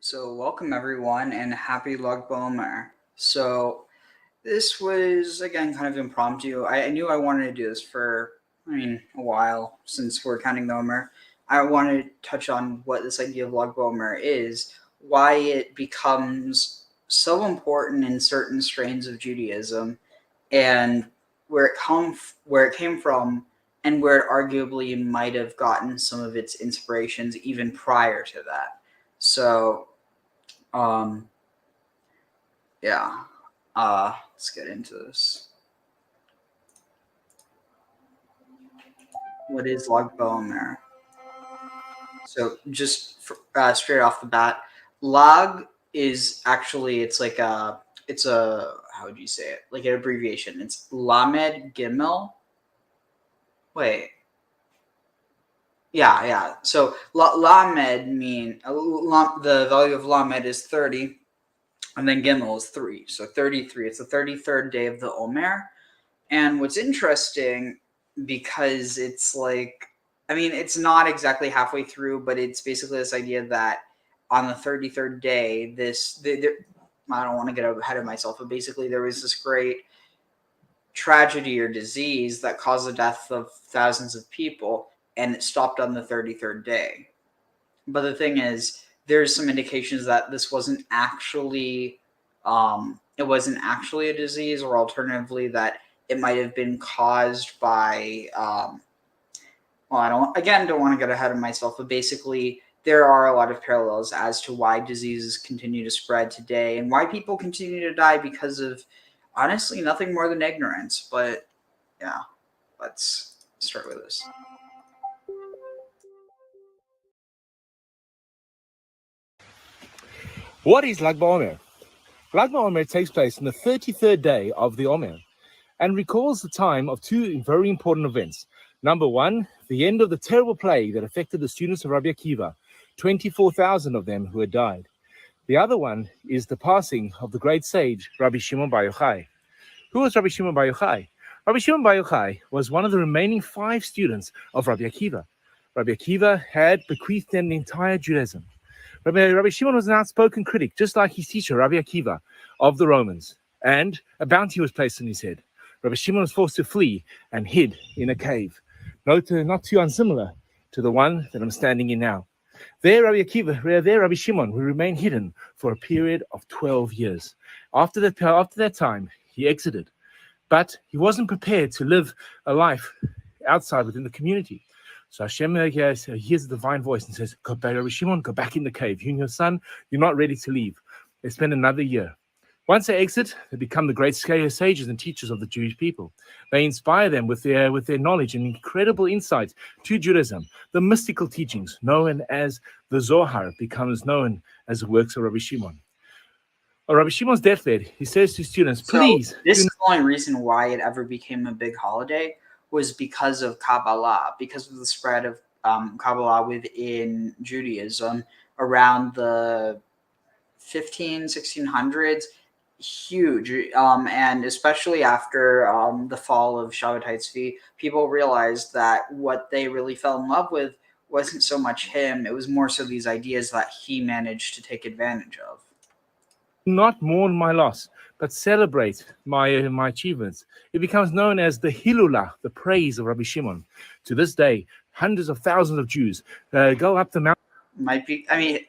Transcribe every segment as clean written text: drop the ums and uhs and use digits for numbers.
So welcome everyone and happy Lag BaOmer. So this was again kind of impromptu. I knew I wanted to do this for a while since we're counting the Omer. I wanted to touch on what this idea of Lag BaOmer is, why it becomes so important in certain strains of Judaism, and where it came from, and where it arguably might have gotten some of its inspirations even prior to that. So let's get into this. What is Lag BaOmer? So just straight off the bat, Lag is actually, it's a, how would you say it? Like an abbreviation. It's Lamed Gimel. Wait. Yeah. So Lamed the value of Lamed is 30, and then Gimel is 3. So 33. It's the 33rd day of the Omer. And what's interesting, because it's like, it's not exactly halfway through, but it's basically this idea that on the 33rd day, I don't want to get ahead of myself, but basically there was this great tragedy or disease that caused the death of thousands of people, and it stopped on the 33rd day. But the thing is, there's some indications that this wasn't actually a disease, or alternatively that it might have been caused by I don't want to get ahead of myself, but basically there are a lot of parallels as to why diseases continue to spread today and why people continue to die because of, honestly, nothing more than ignorance. But yeah, let's start with this. What is Lag BaOmer? Lag BaOmer takes place on the 33rd day of the Omer and recalls the time of two very important events. Number one, the end of the terrible plague that affected the students of Rabbi Akiva, 24,000 of them who had died. The other one is the passing of the great sage, Rabbi Shimon Bar Yochai. Who was Rabbi Shimon Bar Yochai? Rabbi Shimon Bar Yochai was one of the remaining 5 students of Rabbi Akiva. Rabbi Akiva had bequeathed them the entire Judaism. Rabbi Shimon was an outspoken critic, just like his teacher, Rabbi Akiva, of the Romans, and a bounty was placed on his head. Rabbi Shimon was forced to flee and hid in a cave, not too unsimilar to the one that I'm standing in now. There, Rabbi Shimon will remain hidden for a period of 12 years. After that time, he exited, but he wasn't prepared to live a life outside within the community. So Hashem hears the divine voice and says, "Go back, Rabbi Shimon, go back in the cave. You and your son, you're not ready to leave." They spend another year. Once they exit, they become the great sages and teachers of the Jewish people. They inspire them with their knowledge and incredible insight to Judaism. The mystical teachings, known as the Zohar, becomes known as the works of Rabbi Shimon. On Rabbi Shimon's deathbed, he says to students, "Please." This is the only reason why it ever became a big holiday, was because of Kabbalah, because of the spread of Kabbalah within Judaism around the 1600s. Huge, and especially after the fall of Shabbatai Tzvi, people realized that what they really fell in love with wasn't so much him, it was more so these ideas that he managed to take advantage of. Not mourn my loss, but celebrate my achievements. It becomes known as the Hilulah, the praise of Rabbi Shimon. To this day, hundreds of thousands of Jews go up the mountain. Might be, I mean,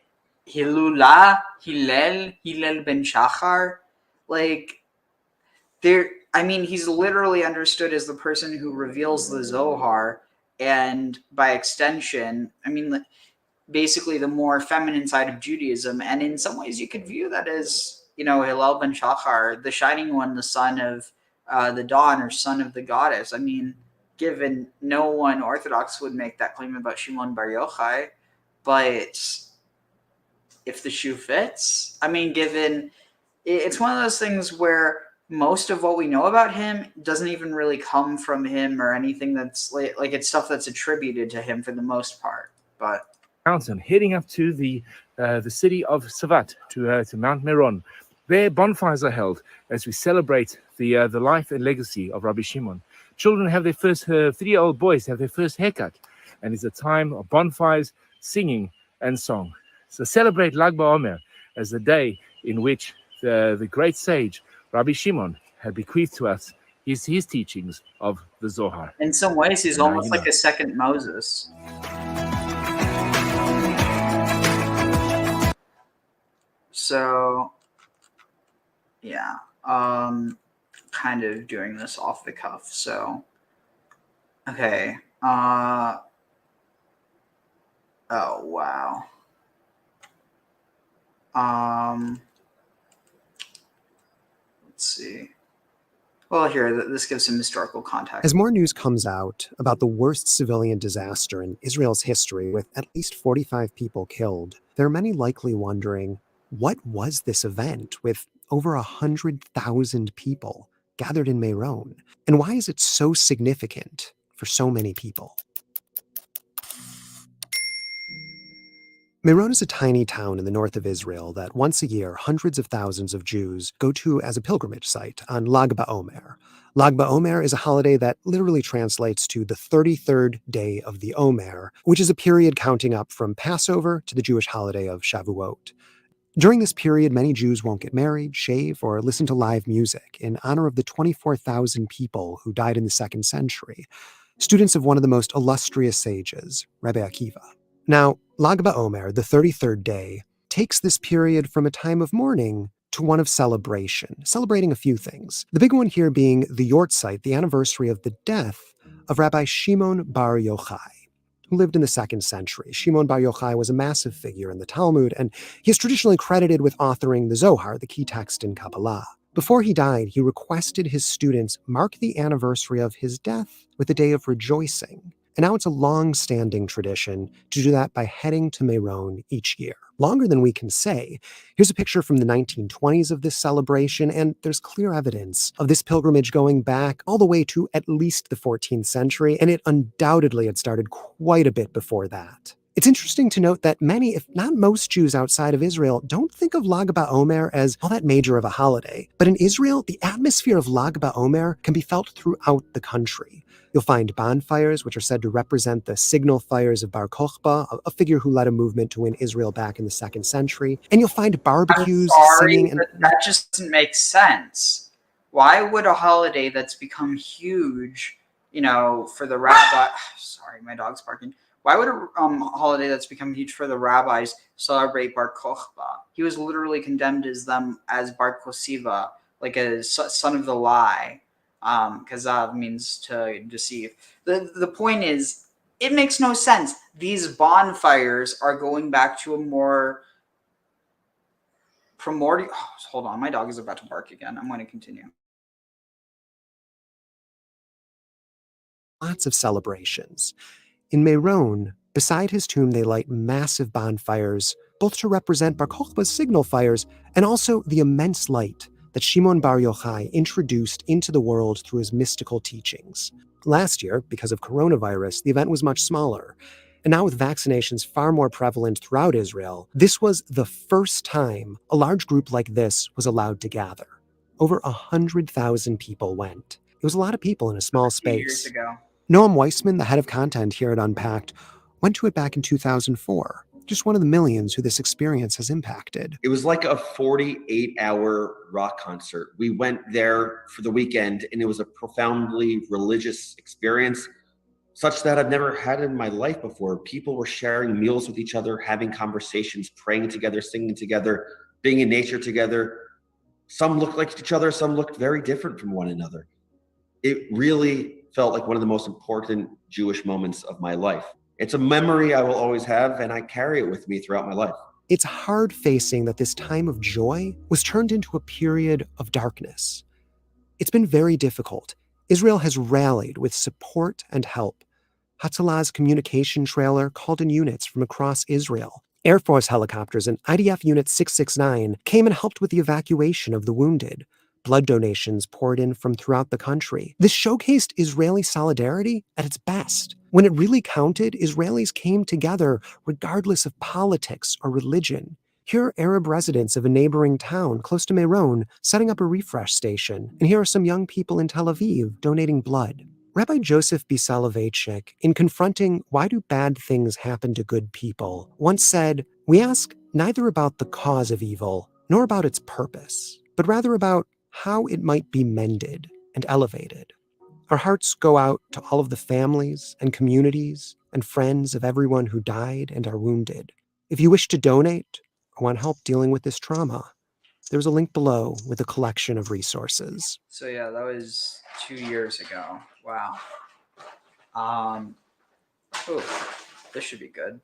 Hilula, Hillel ben Shachar, like, he's literally understood as the person who reveals the Zohar, and by extension, basically the more feminine side of Judaism. And in some ways, you could view that as, Hillel ben Shachar, the shining one, the son of the dawn, or son of the goddess. Given no one Orthodox would make that claim about Shimon bar Yochai, but if the shoe fits, given it's one of those things where most of what we know about him doesn't even really come from him or anything that's like it's stuff that's attributed to him for the most part. But mountain, heading up to the city of Sefirat, to Mount Meron. There, bonfires are held as we celebrate the life and legacy of Rabbi Shimon. Children have their first, 3-year-old boys have their first haircut, and it's a time of bonfires, singing, and song. So celebrate Lag BaOmer as the day in which the great sage Rabbi Shimon had bequeathed to us his teachings of the Zohar. In some ways, he's almost like a second Moses. So, yeah, kind of doing this off the cuff. So, okay. Oh, wow. Let's see. Well, here, this gives some historical context. As more news comes out about the worst civilian disaster in Israel's history, with at least 45 people killed, there are many likely wondering, what was this event with over 100,000 people gathered in Meron? And why is it so significant for so many people? Meron is a tiny town in the north of Israel that once a year hundreds of thousands of Jews go to as a pilgrimage site on Lag BaOmer. Lag BaOmer is a holiday that literally translates to the 33rd day of the Omer, which is a period counting up from Passover to the Jewish holiday of Shavuot. During this period, many Jews won't get married, shave, or listen to live music in honor of the 24,000 people who died in the 2nd century, students of one of the most illustrious sages, Rabbi Akiva. Now, Lag BaOmer, the 33rd day, takes this period from a time of mourning to one of celebration, celebrating a few things. The big one here being the Yortzeit, the anniversary of the death of Rabbi Shimon bar Yochai, who lived in the 2nd century. Shimon bar Yochai was a massive figure in the Talmud, and he is traditionally credited with authoring the Zohar, the key text in Kabbalah. Before he died, he requested his students mark the anniversary of his death with a day of rejoicing. And now it's a long-standing tradition to do that by heading to Meron each year. Longer than we can say. Here's a picture from the 1920s of this celebration, and there's clear evidence of this pilgrimage going back all the way to at least the 14th century, and it undoubtedly had started quite a bit before that. It's interesting to note that many, if not most Jews outside of Israel, don't think of Lag BaOmer as all that major of a holiday. But in Israel, the atmosphere of Lag BaOmer can be felt throughout the country. You'll find bonfires, which are said to represent the signal fires of Bar Kokhba, a figure who led a movement to win Israel back in the 2nd century. And you'll find barbecues, singing, and that just doesn't make sense. Why would a holiday that's become huge, for the rabbi? Sorry, my dog's barking. Why would a holiday that's become huge for the rabbis celebrate Bar Kokhba? He was literally condemned as Bar Kosiva, like a son of the lie. Kazav means to deceive. The point is, it makes no sense. These bonfires are going back to a more primordial. Oh, hold on, my dog is about to bark again. I'm going to continue. Lots of celebrations. In Meron, beside his tomb, they light massive bonfires, both to represent Bar Kokhba's signal fires and also the immense light that Shimon bar Yochai introduced into the world through his mystical teachings. Last year, because of coronavirus, the event was much smaller. And now with vaccinations far more prevalent throughout Israel, this was the first time a large group like this was allowed to gather. Over 100,000 people went. It was a lot of people in a small space. Years ago. Noam Weissman, the head of content here at Unpacked, went to it back in 2004. just one of the millions who this experience has impacted. It was like a 48-hour rock concert. We went there for the weekend, and it was a profoundly religious experience, such that I've never had in my life before. People were sharing meals with each other, having conversations, praying together, singing together, being in nature together. Some looked like each other, some looked very different from one another. It really felt like one of the most important Jewish moments of my life. It's a memory I will always have, and I carry it with me throughout my life. It's hard facing that this time of joy was turned into a period of darkness. It's been very difficult. Israel has rallied with support and help. Hatzalah's communication trailer called in units from across Israel. Air Force helicopters and IDF Unit 669 came and helped with the evacuation of the wounded. Blood donations poured in from throughout the country. This showcased Israeli solidarity at its best. When it really counted, Israelis came together regardless of politics or religion. Here are Arab residents of a neighboring town close to Meron setting up a refresh station. And here are some young people in Tel Aviv donating blood. Rabbi Joseph B. Soloveitchik, in confronting why do bad things happen to good people, once said, "We ask neither about the cause of evil, nor about its purpose, but rather about how it might be mended and elevated." Our hearts go out to all of the families and communities and friends of everyone who died and are wounded. If you wish to donate or want help dealing with this trauma, there's a link below with a collection of resources. So yeah, that was 2 years ago. Wow. This should be good.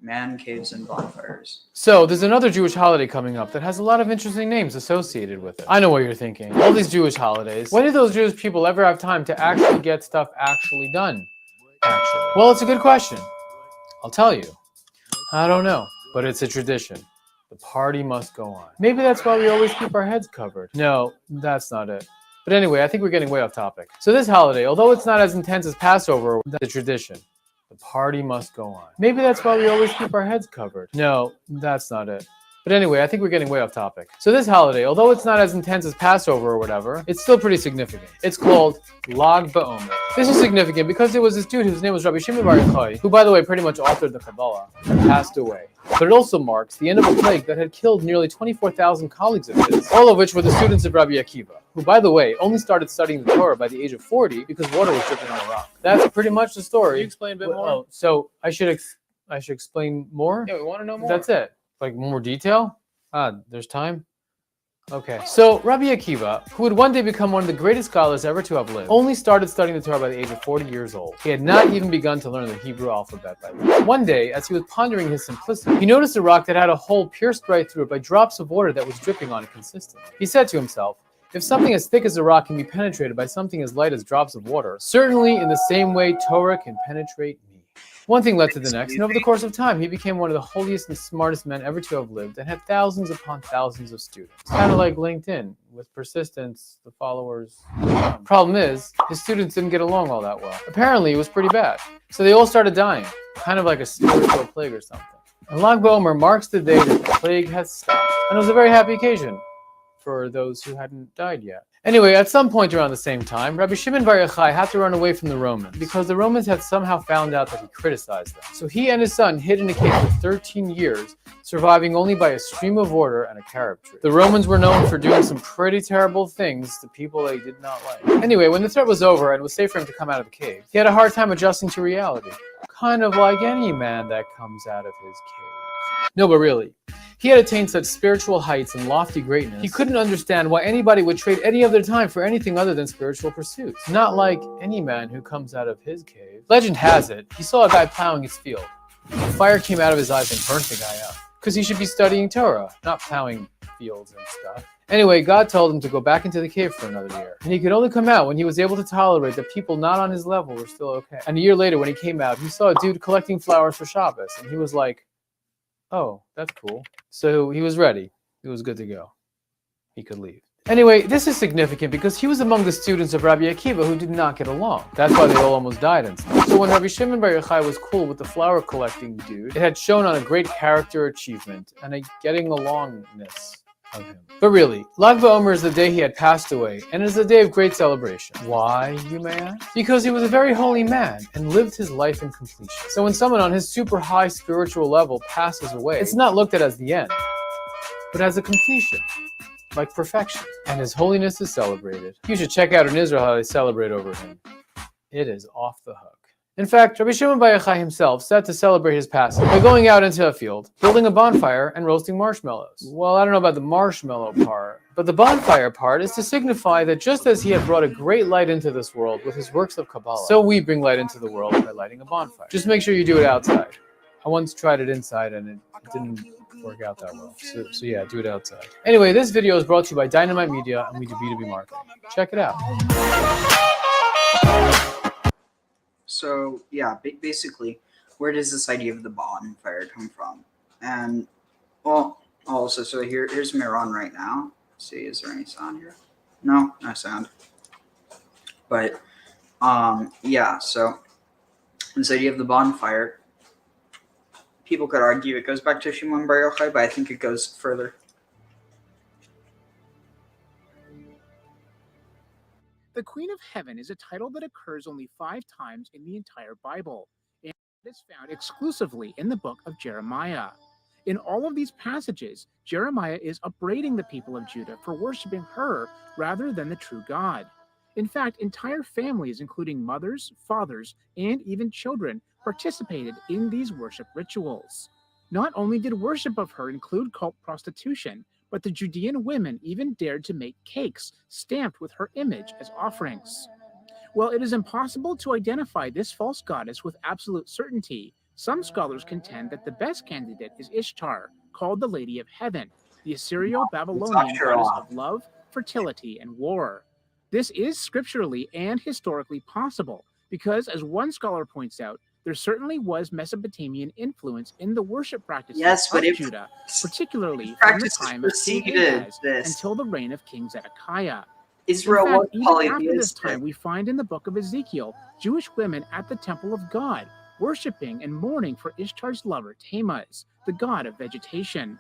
Man caves and bonfires. So there's another Jewish holiday coming up that has a lot of interesting names associated with it. I know what you're thinking. All these Jewish holidays. When do those Jewish people ever have time to actually get stuff actually done? Well, it's a good question. I'll tell you. I don't know, but it's a tradition. The party must go on. Maybe that's why we always keep our heads covered. No, that's not it. But anyway, I think we're getting way off topic. So this holiday, although it's not as intense as Passover, the tradition. The party must go on. Maybe that's why we always keep our heads covered. No, that's not it. But anyway, I think we're getting way off topic. So this holiday, although it's not as intense as Passover or whatever, it's still pretty significant. It's called Lag BaOmer. This is significant because there was this dude whose name was Rabbi Yochai, who, by the way, pretty much authored the Kabbalah, and passed away. But it also marks the end of a plague that had killed nearly 24,000 colleagues of his, all of which were the students of Rabbi Akiva, who, by the way, only started studying the Torah by the age of 40 because water was dripping on a rock. That's pretty much the story. Can you explain a bit more? Oh, so I should explain more? Yeah, we want to know more. That's it. Like more detail? There's time? Okay. So Rabbi Akiva, who would one day become one of the greatest scholars ever to have lived, only started studying the Torah by the age of 40 years old. He had not even begun to learn the Hebrew alphabet by then. One day, as he was pondering his simplicity, he noticed a rock that had a hole pierced right through it by drops of water that was dripping on it consistently. He said to himself, if something as thick as a rock can be penetrated by something as light as drops of water, certainly in the same way Torah can penetrate me. One thing led to the next, and over the course of time, he became one of the holiest and smartest men ever to have lived and had thousands upon thousands of students. Kind of like LinkedIn. With persistence, the followers come. Problem is, his students didn't get along all that well. Apparently, it was pretty bad. So they all started dying, kind of like a spiritual plague or something. And Lag BaOmer marks the day that the plague has stopped. And it was a very happy occasion for those who hadn't died yet. Anyway, at some point around the same time, Rabbi Shimon Bar Yochai had to run away from the Romans because the Romans had somehow found out that he criticized them. So he and his son hid in a cave for 13 years, surviving only by a stream of water and a carob tree. The Romans were known for doing some pretty terrible things to people they did not like. Anyway, when the threat was over and it was safe for him to come out of the cave, he had a hard time adjusting to reality. Kind of like any man that comes out of his cave. No, but really. He had attained such spiritual heights and lofty greatness, he couldn't understand why anybody would trade any of their time for anything other than spiritual pursuits. Not like any man who comes out of his cave. Legend has it, he saw a guy plowing his field. Fire came out of his eyes and burnt the guy up. Because he should be studying Torah, not plowing fields and stuff. Anyway, God told him to go back into the cave for another year. And he could only come out when he was able to tolerate that people not on his level were still okay. And a year later when he came out, he saw a dude collecting flowers for Shabbos. And he was like, oh, that's cool. So he was ready. He was good to go. He could leave. Anyway, this is significant because he was among the students of Rabbi Akiva who did not get along. That's why they all almost died and stuff. So when Rabbi Shimon Bar Yochai was cool with the flower collecting dude, it had shown on a great character achievement and a getting alongness. of him. But really, Lag BaOmer is the day he had passed away, and is a day of great celebration. Why, you may ask? Because he was a very holy man and lived his life in completion. So when someone on his super high spiritual level passes away, it's not looked at as the end, but as a completion, like perfection. And his holiness is celebrated. You should check out in Israel how they celebrate over him. It is off the hook. In fact, Rabbi Yochai himself set to celebrate his passing by going out into a field, building a bonfire, and roasting marshmallows. Well, I don't know about the marshmallow part, but the bonfire part is to signify that just as he had brought a great light into this world with his works of Kabbalah, so we bring light into the world by lighting a bonfire. Just make sure you do it outside. I once tried it inside and it didn't work out that well. So yeah, do it outside. Anyway, this video is brought to you by Dynamite Media, and we do B2B marketing. Check it out. So yeah, basically, where does this idea of the bonfire come from? And well, also, so here's Meron right now. Let's see, is there any sound here? No sound. But yeah, so this idea of the bonfire, people could argue it goes back to Shimon Bar Yochai, but I think it goes further. The Queen of Heaven is a title that occurs only 5 times in the entire Bible, and it is found exclusively in the book of Jeremiah. In all of these passages, Jeremiah is upbraiding the people of Judah for worshiping her rather than the true God. In fact, entire families, including mothers, fathers, and even children, participated in these worship rituals. Not only did worship of her include cult prostitution, but the Judean women even dared to make cakes stamped with her image as offerings. While it is impossible to identify this false goddess with absolute certainty, some scholars contend that the best candidate is Ishtar, called the Lady of Heaven, the Assyrio-Babylonian goddess of love, fertility, and war. This is scripturally and historically possible because, as one scholar points out, there certainly was Mesopotamian influence in the worship practices of Judah, particularly from the time of King Ahaz until the reign of King Zedekiah. Israel was even after this time, we find in the book of Ezekiel Jewish women at the temple of God, worshiping and mourning for Ishtar's lover Tammuz, the god of vegetation.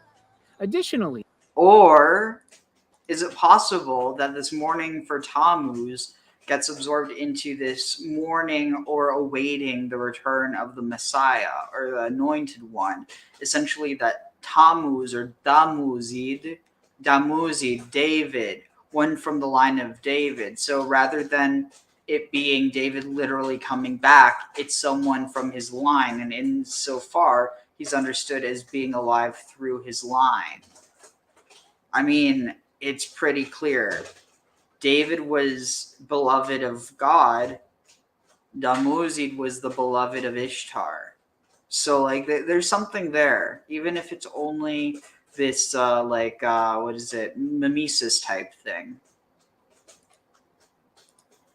Additionally, or is it possible that this mourning for Tammuz gets absorbed into this mourning or awaiting the return of the Messiah or the Anointed One? Essentially, that Tammuz or Damuzid, David, one from the line of David. So rather than it being David literally coming back, it's someone from his line, and insofar he's understood as being alive through his line. I mean, it's pretty clear. David was beloved of God. Damuzid was the beloved of Ishtar. So, like, there's something there, even if it's only this, what is it, mimesis type thing,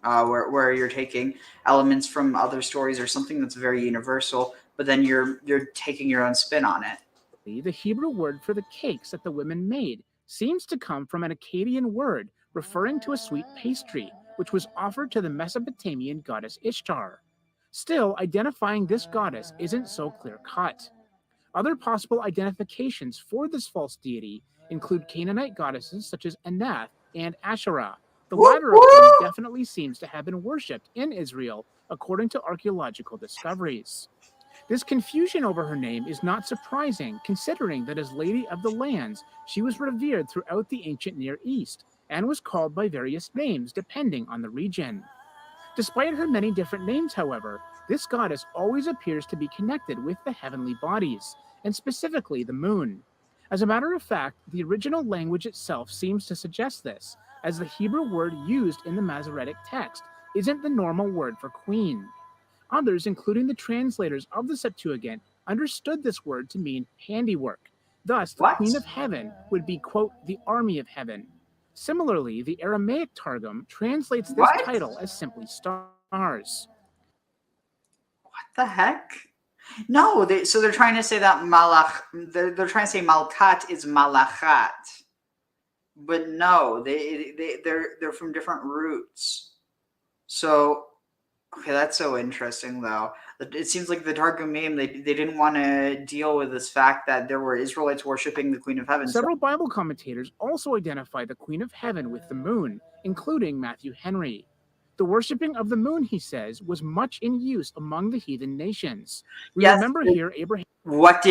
where you're taking elements from other stories or something that's very universal, but then you're taking your own spin on it. The Hebrew word for the cakes that the women made seems to come from an Akkadian word referring to a sweet pastry, which was offered to the Mesopotamian goddess Ishtar. Still, identifying this goddess isn't so clear-cut. Other possible identifications for this false deity include Canaanite goddesses such as Anath and Asherah, the latter of whom definitely seems to have been worshipped in Israel, according to archaeological discoveries. This confusion over her name is not surprising, considering that as Lady of the Lands, she was revered throughout the ancient Near East, and was called by various names depending on the region. Despite her many different names, however, this goddess always appears to be connected with the heavenly bodies, and specifically the moon. As a matter of fact, the original language itself seems to suggest this, as the Hebrew word used in the Masoretic text isn't the normal word for queen. Others, including the translators of the Septuagint, understood this word to mean handiwork. Thus, the Queen of Heaven would be, quote, the army of heaven. Similarly, the Aramaic Targum translates this title as simply stars. What the heck? No, so they're trying to say that they're trying to say Malkat is Malachat. But no, they're from different roots. So Okay, that's so interesting, though. It seems like the Targumim, they didn't want to deal with this fact that there were Israelites worshiping the Queen of Heaven. Several Bible commentators also identify the Queen of Heaven with the moon, including Matthew Henry. The worshipping of the moon, he says, was much in use among the heathen nations. We Yes, remember here Abraham. What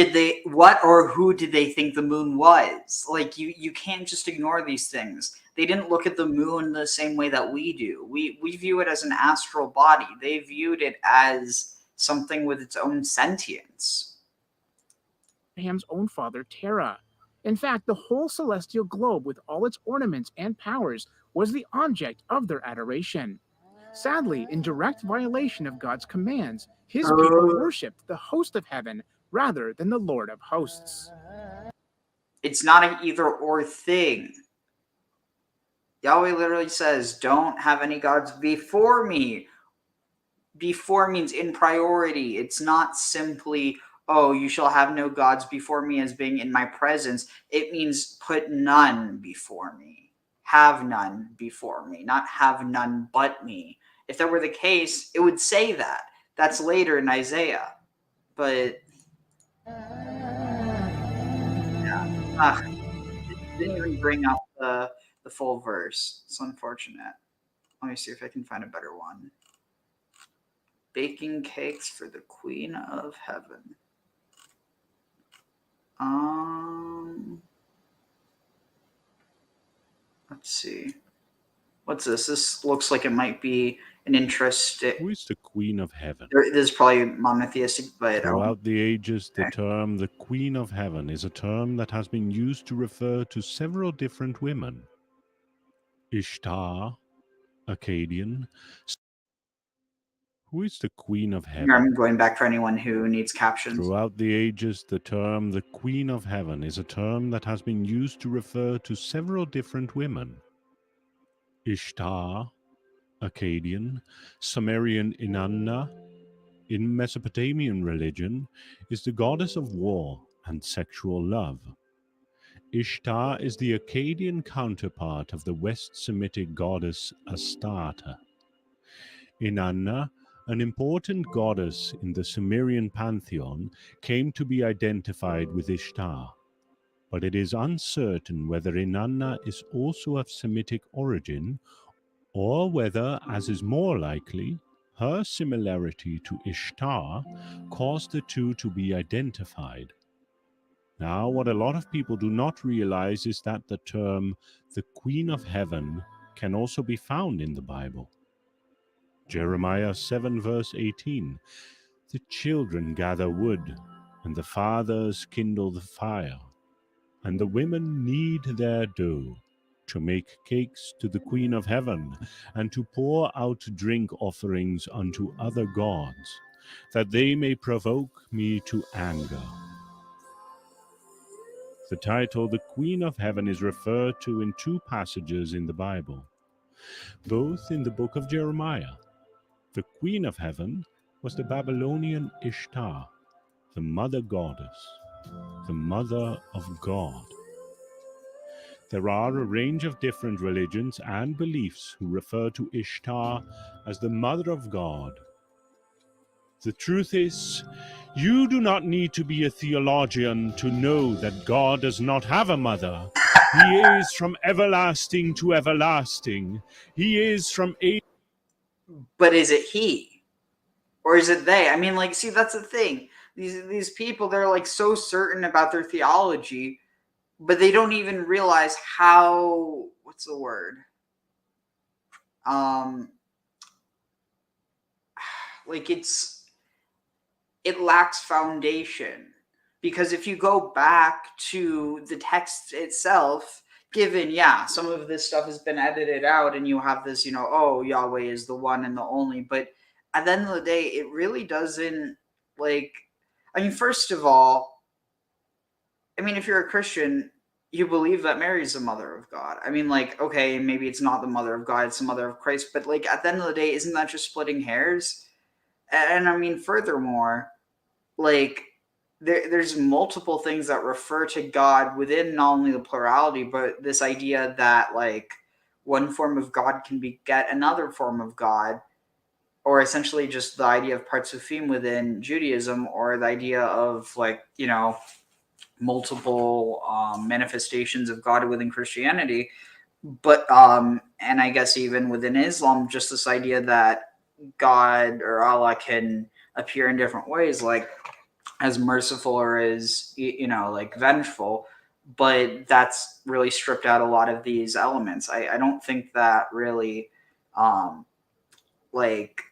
or who did they think the moon was? Like, you can't just ignore these things. They didn't look at the moon the same way that we do. We view it as an astral body. They viewed it as something with its own sentience. Abraham's own father, Terah. In fact, the whole celestial globe with all its ornaments and powers was the object of their adoration. Sadly, in direct violation of God's commands, his people worshipped the host of heaven rather than the Lord of hosts. It's not an either-or thing. Yahweh literally says, don't have any gods before me. Before means in priority. It's not simply, oh, you shall have no gods before me as being in my presence. It means put none before me. Have none before me, not have none but me. If that were the case, it would say that. That's later in Isaiah. But yeah. It didn't even bring up the full verse. It's unfortunate. Let me see if I can find a better one. Baking cakes for the Queen of Heaven. Let's see. What's this? This looks like it might be an interesting. Who is the Queen of Heaven? This is probably monotheistic, but throughout the ages, the term the Queen of Heaven is a term that has been used to refer to several different women. Ishtar, Akkadian. Who is the Queen of Heaven? I'm going back for anyone who needs captions. Throughout the ages, the term the Queen of Heaven is a term that has been used to refer to several different women. Ishtar, Akkadian, Sumerian Inanna, in Mesopotamian religion, is the goddess of war and sexual love. Ishtar is the Akkadian counterpart of the West Semitic goddess Astarte. Inanna, an important goddess in the Sumerian pantheon, came to be identified with Ishtar, but it is uncertain whether Inanna is also of Semitic origin, or whether, as is more likely, her similarity to Ishtar caused the two to be identified. Now, what a lot of people do not realize is that the term the Queen of Heaven can also be found in the Bible. Jeremiah 7 verse 18, the children gather wood, and the fathers kindle the fire, and the women knead their dough, to make cakes to the Queen of Heaven, and to pour out drink offerings unto other gods, that they may provoke me to anger. The title, the Queen of Heaven, is referred to in two passages in the Bible, both in the book of Jeremiah. The Queen of Heaven was the Babylonian Ishtar, the mother goddess, the mother of God. There are a range of different religions and beliefs who refer to Ishtar as the mother of God. The truth is, you do not need to be a theologian to know that God does not have a mother. He is from everlasting to everlasting. He is from age. But is it he? Or is it they? I mean, like, see, that's the thing. These people, they're like so certain about their theology, but they don't even realize how, what's the word? Like it lacks foundation. Because if you go back to the text itself, given, yeah, some of this stuff has been edited out and you have this, oh, Yahweh is the one and the only, but at the end of the day, it really doesn't, like, I mean, first of all, I mean, if you're a Christian, you believe that Mary is the mother of God. I mean, like, okay, maybe it's not the mother of God, it's the mother of Christ, but like at the end of the day, isn't that just splitting hairs? And I mean, furthermore, like, there's multiple things that refer to God within not only the plurality, but this idea that like one form of God can beget another form of God, or essentially just the idea of partsufim within Judaism, or the idea of like, multiple manifestations of God within Christianity. But and I guess even within Islam, just this idea that God or Allah can appear in different ways, like as merciful or as like vengeful, but that's really stripped out a lot of these elements. I don't think that really like,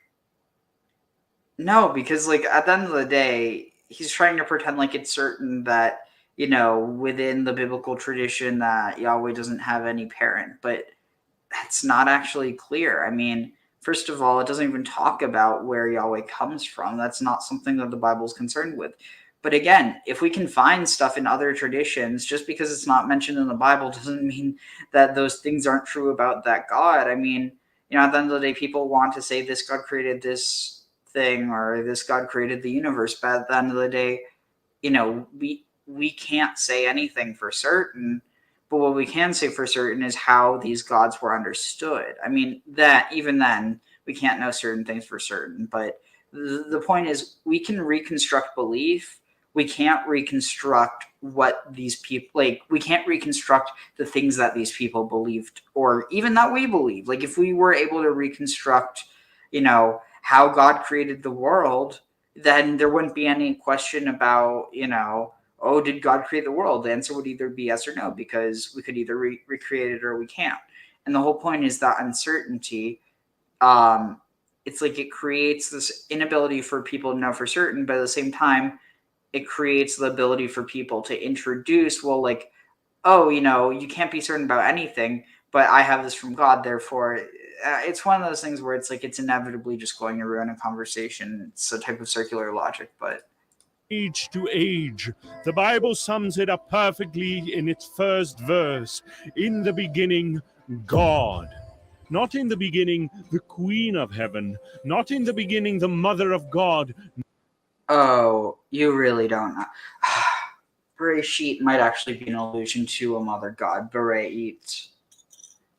no, because like at the end of the day, he's trying to pretend like it's certain that within the biblical tradition that Yahweh doesn't have any parent, but that's not actually clear. I mean, first of all, it doesn't even talk about where Yahweh comes from. That's not something that the Bible is concerned with. But again, if we can find stuff in other traditions, just because it's not mentioned in the Bible doesn't mean that those things aren't true about that God. I mean, at the end of the day, people want to say this God created this thing or this God created the universe, but at the end of the day, we can't say anything for certain. But what we can say for certain is how these gods were understood. I mean, that even then, we can't know certain things for certain. But the point is, we can reconstruct belief. We can't reconstruct what these people, like, we can't reconstruct the things that these people believed, or even that we believe. Like, if we were able to reconstruct, how God created the world, then there wouldn't be any question about, oh, did God create the world? The answer would either be yes or no, because we could either recreate it or we can't. And the whole point is that uncertainty, it's like it creates this inability for people to know for certain, but at the same time, it creates the ability for people to introduce, well, like, oh, you can't be certain about anything, but I have this from God, therefore, it's one of those things where it's like it's inevitably just going to ruin a conversation. It's a type of circular logic, but age to age. The Bible sums it up perfectly in its first verse. In the beginning, God. Not in the beginning, the Queen of Heaven. Not in the beginning, the Mother of God. oh, you really don't know. Bereshit might actually be an allusion to a mother god, Bereit.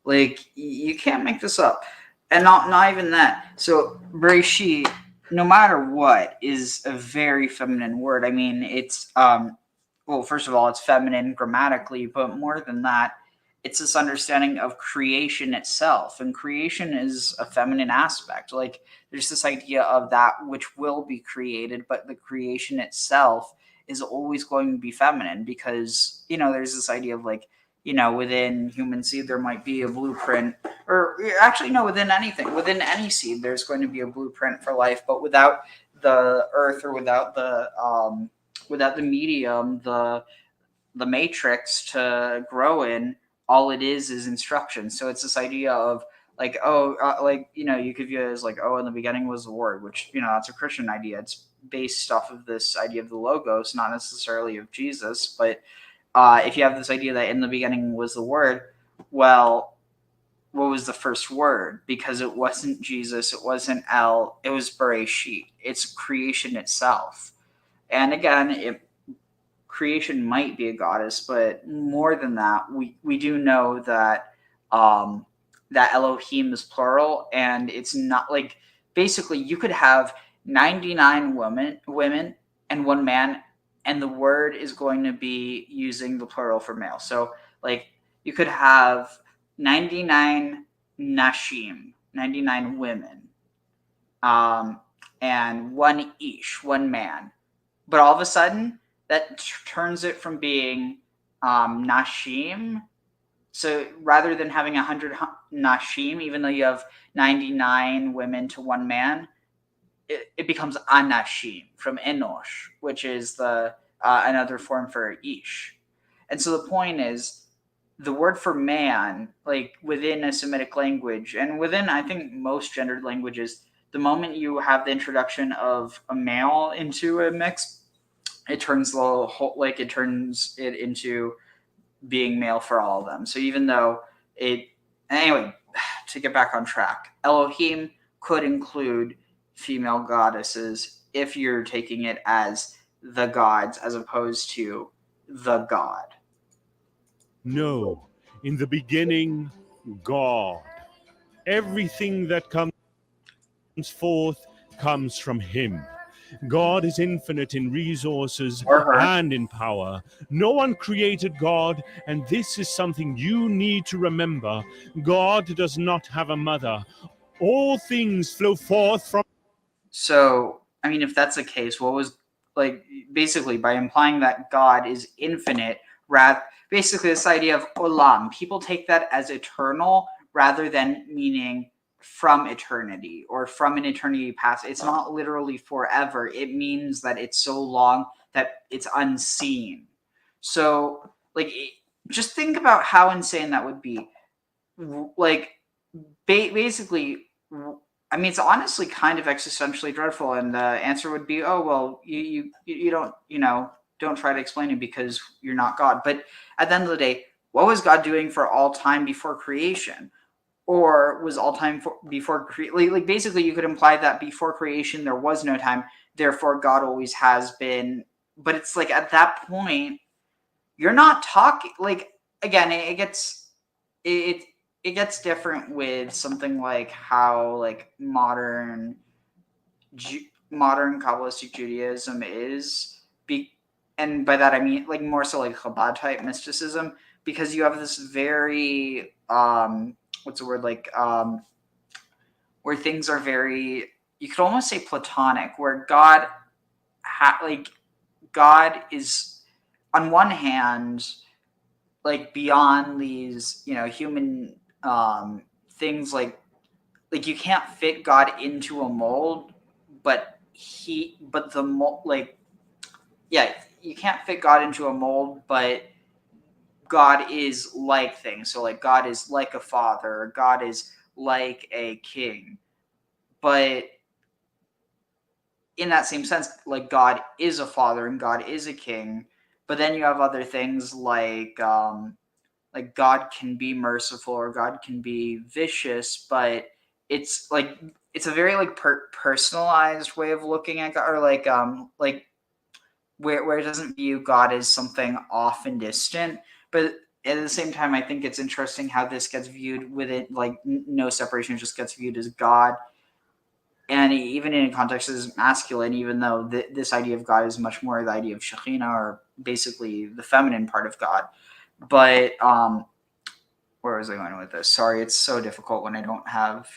Like, you can't make this up. And not even that. So, Bereshit, no matter what, is a very feminine word. I mean, it's, well, first of all, it's feminine grammatically, but more than that, it's this understanding of creation itself. And creation is a feminine aspect. Like, there's this idea of that which will be created, but the creation itself is always going to be feminine, because, there's this idea of like, within human seed, there might be a blueprint, or actually, no, within anything, within any seed, there's going to be a blueprint for life, but without the earth, or without the medium, the matrix to grow in, all it is instruction. So it's this idea of like, you could view it as like, oh, in the beginning was the word, which, that's a Christian idea. It's based off of this idea of the logos, not necessarily of Jesus. But if you have this idea that in the beginning was the word, well, what was the first word? Because it wasn't Jesus, it wasn't El, it was Bereshit. It's creation itself. And again, creation might be a goddess, but more than that, we do know that that Elohim is plural, and it's not like, basically you could have 99 women and one man, and the word is going to be using the plural for male. So like you could have 99 nashim, 99 women, and one ish, one man, but all of a sudden that turns it from being nashim. So rather than having 100 nashim, even though you have 99 women to one man, it becomes anashim from enosh, which is the another form for ish. And so the point is, the word for man, like within a Semitic language, and within, I think, most gendered languages, the moment you have the introduction of a male into a mix, it turns it into being male for all of them. So even though anyway, to get back on track, Elohim could include female goddesses if you're taking it as the gods as opposed to the God. No, in the beginning, God. Everything that comes forth comes from him. God is infinite in resources Or her. and in power. No one created God, and this is something you need to remember. God does not have a mother. All things flow forth from. So, I mean, if that's the case, what was, like, basically by implying that God is infinite, basically this idea of olam, people take that as eternal rather than meaning from eternity or from an eternity past. It's not literally forever. It means that it's so long that it's unseen. So, like, just think about how insane that would be. Like, basically, I mean, it's honestly kind of existentially dreadful, and the answer would be, oh, well, you don't, don't try to explain it because you're not God. But at the end of the day, what was God doing for all time before creation? Or was all time before creation? Like, basically, you could imply that before creation there was no time, therefore God always has been. But it's like, at that point, you're not talking, like, again, it gets different with something like how, like, modern kabbalistic Judaism is, and by that I mean, like, more so like Chabad type mysticism, because you have this very what's the word, like, where things are very, you could almost say platonic, where God God is on one hand, like, beyond these, human things, like you can't fit God into a mold, but the mold, like, yeah, you can't fit God into a mold, but God is like things. So, like, God is like a father, or God is like a king. But in that same sense, like, God is a father and God is a king. But then you have other things like God can be merciful or God can be vicious, but it's like, it's a very, like, personalized way of looking at God, or like where it doesn't view God as something off and distant. But at the same time, I think it's interesting how this gets viewed with it, like, no separation, just gets viewed as God, and even in context as masculine, even though this idea of God is much more the idea of Shekhinah, or basically the feminine part of God. But where was I going with this? Sorry, it's so difficult when I don't have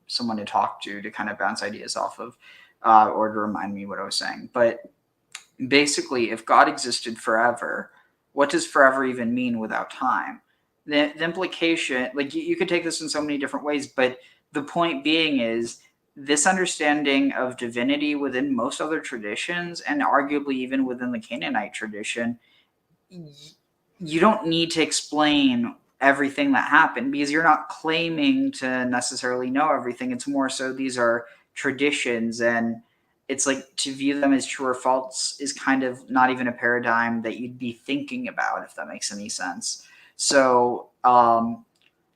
someone to talk to kind of bounce ideas off of, or to remind me what I was saying. But basically, if God existed forever, what does forever even mean without time? The implication, like, you could take this in so many different ways, but the point being is, this understanding of divinity within most other traditions, and arguably even within the Canaanite tradition, you don't need to explain everything that happened, because you're not claiming to necessarily know everything. It's more so these are traditions, and it's like, to view them as true or false is kind of not even a paradigm that you'd be thinking about, if that makes any sense. So,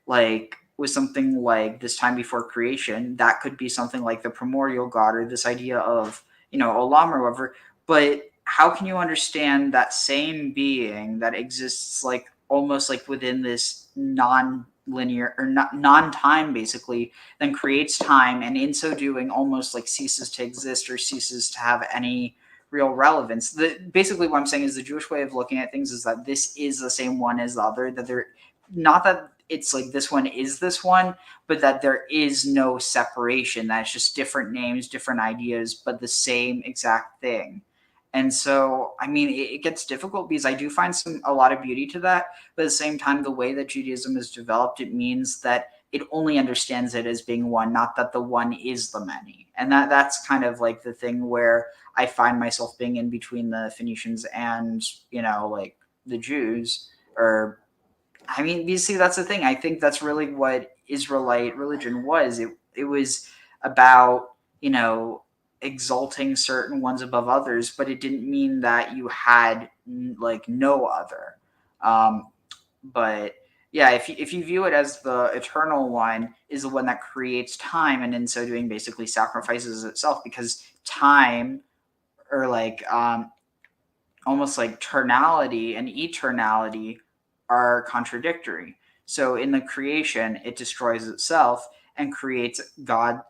like, with something like this time before creation, that could be something like the primordial God, or this idea of, olam or whatever. But how can you understand that same being that exists, like, almost like within this non-linear or non-time, basically, then creates time, and in so doing almost like ceases to exist or ceases to have any real relevance? Basically what I'm saying is, the Jewish way of looking at things is that this is the same one as the other, that they're not, that it's like this one is this one, but that there is no separation, that it's just different names, different ideas, but the same exact thing. And so, I mean, it gets difficult, because I do find a lot of beauty to that, but at the same time, the way that Judaism is developed, it means that it only understands it as being one, not that the one is the many. And that's kind of like the thing where I find myself being in between the Phoenicians and, like, the Jews. Or, I mean, you see, that's the thing. I think that's really what Israelite religion was. It was about, exalting certain ones above others, but it didn't mean that you had, like, no other. But yeah, if you view it as the eternal one is the one that creates time, and in so doing basically sacrifices itself, because time, or like almost like ternality and eternality, are contradictory. So in the creation, it destroys itself, and creates a god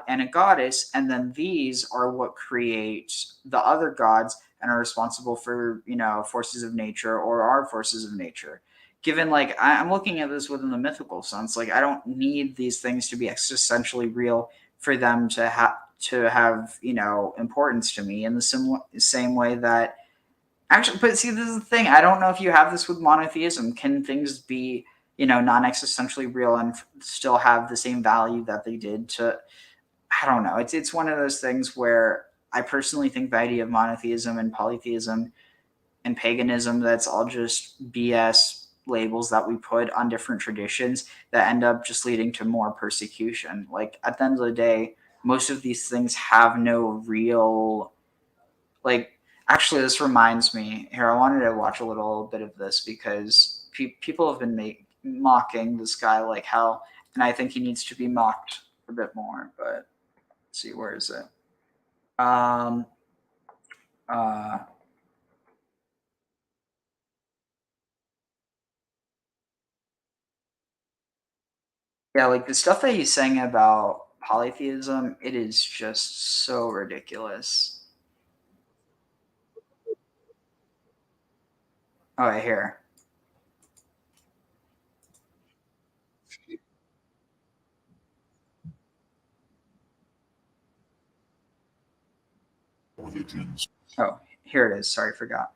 and a goddess, and then these are what create the other gods and are responsible for, forces of nature or are forces of nature. Given, like, I'm looking at this within the mythical sense, like, I don't need these things to be existentially real for them to have importance to me in the same way that actually. But see, this is the thing. I don't know if you have this with monotheism. Can things be non-existentially real and still have the same value that they did to? I don't know. It's one of those things where I personally think the idea of monotheism and polytheism and paganism, that's all just BS labels that we put on different traditions that end up just leading to more persecution. Like, at the end of the day, most of these things have no real, like, actually, this reminds me here. I wanted to watch a little bit of this because people have been mocking this guy like hell, and I think he needs to be mocked a bit more. But let's see, where is it? Yeah, like the stuff that he's saying about polytheism, it is just so ridiculous. Oh, right here. Oh, here it is. Sorry, forgot.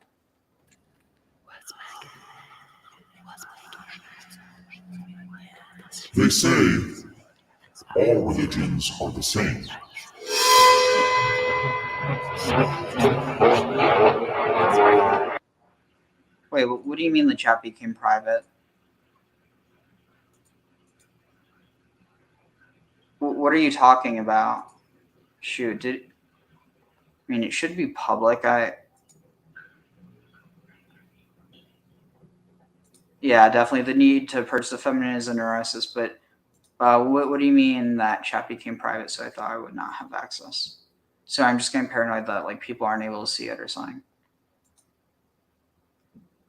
They say all religions are the same. Wait, what do you mean the chat became private? What are you talking about? Shoot, it should be public. Yeah, definitely the need to purge the feminism neurosis, but what do you mean that chat became private? So I thought I would not have access. So I'm just getting paranoid that like people aren't able to see it or something.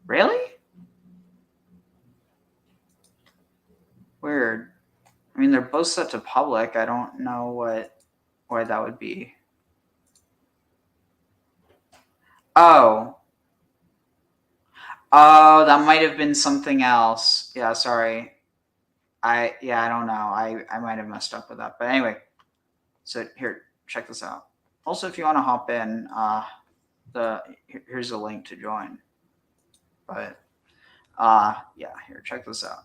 Really? Weird. They're both set to public. I don't know why that would be. Oh, that might have been something else. Yeah, sorry. I don't know. I might have messed up with that. But anyway, so here, check this out. Also, if you want to hop in, here's a link to join. But yeah, here, check this out.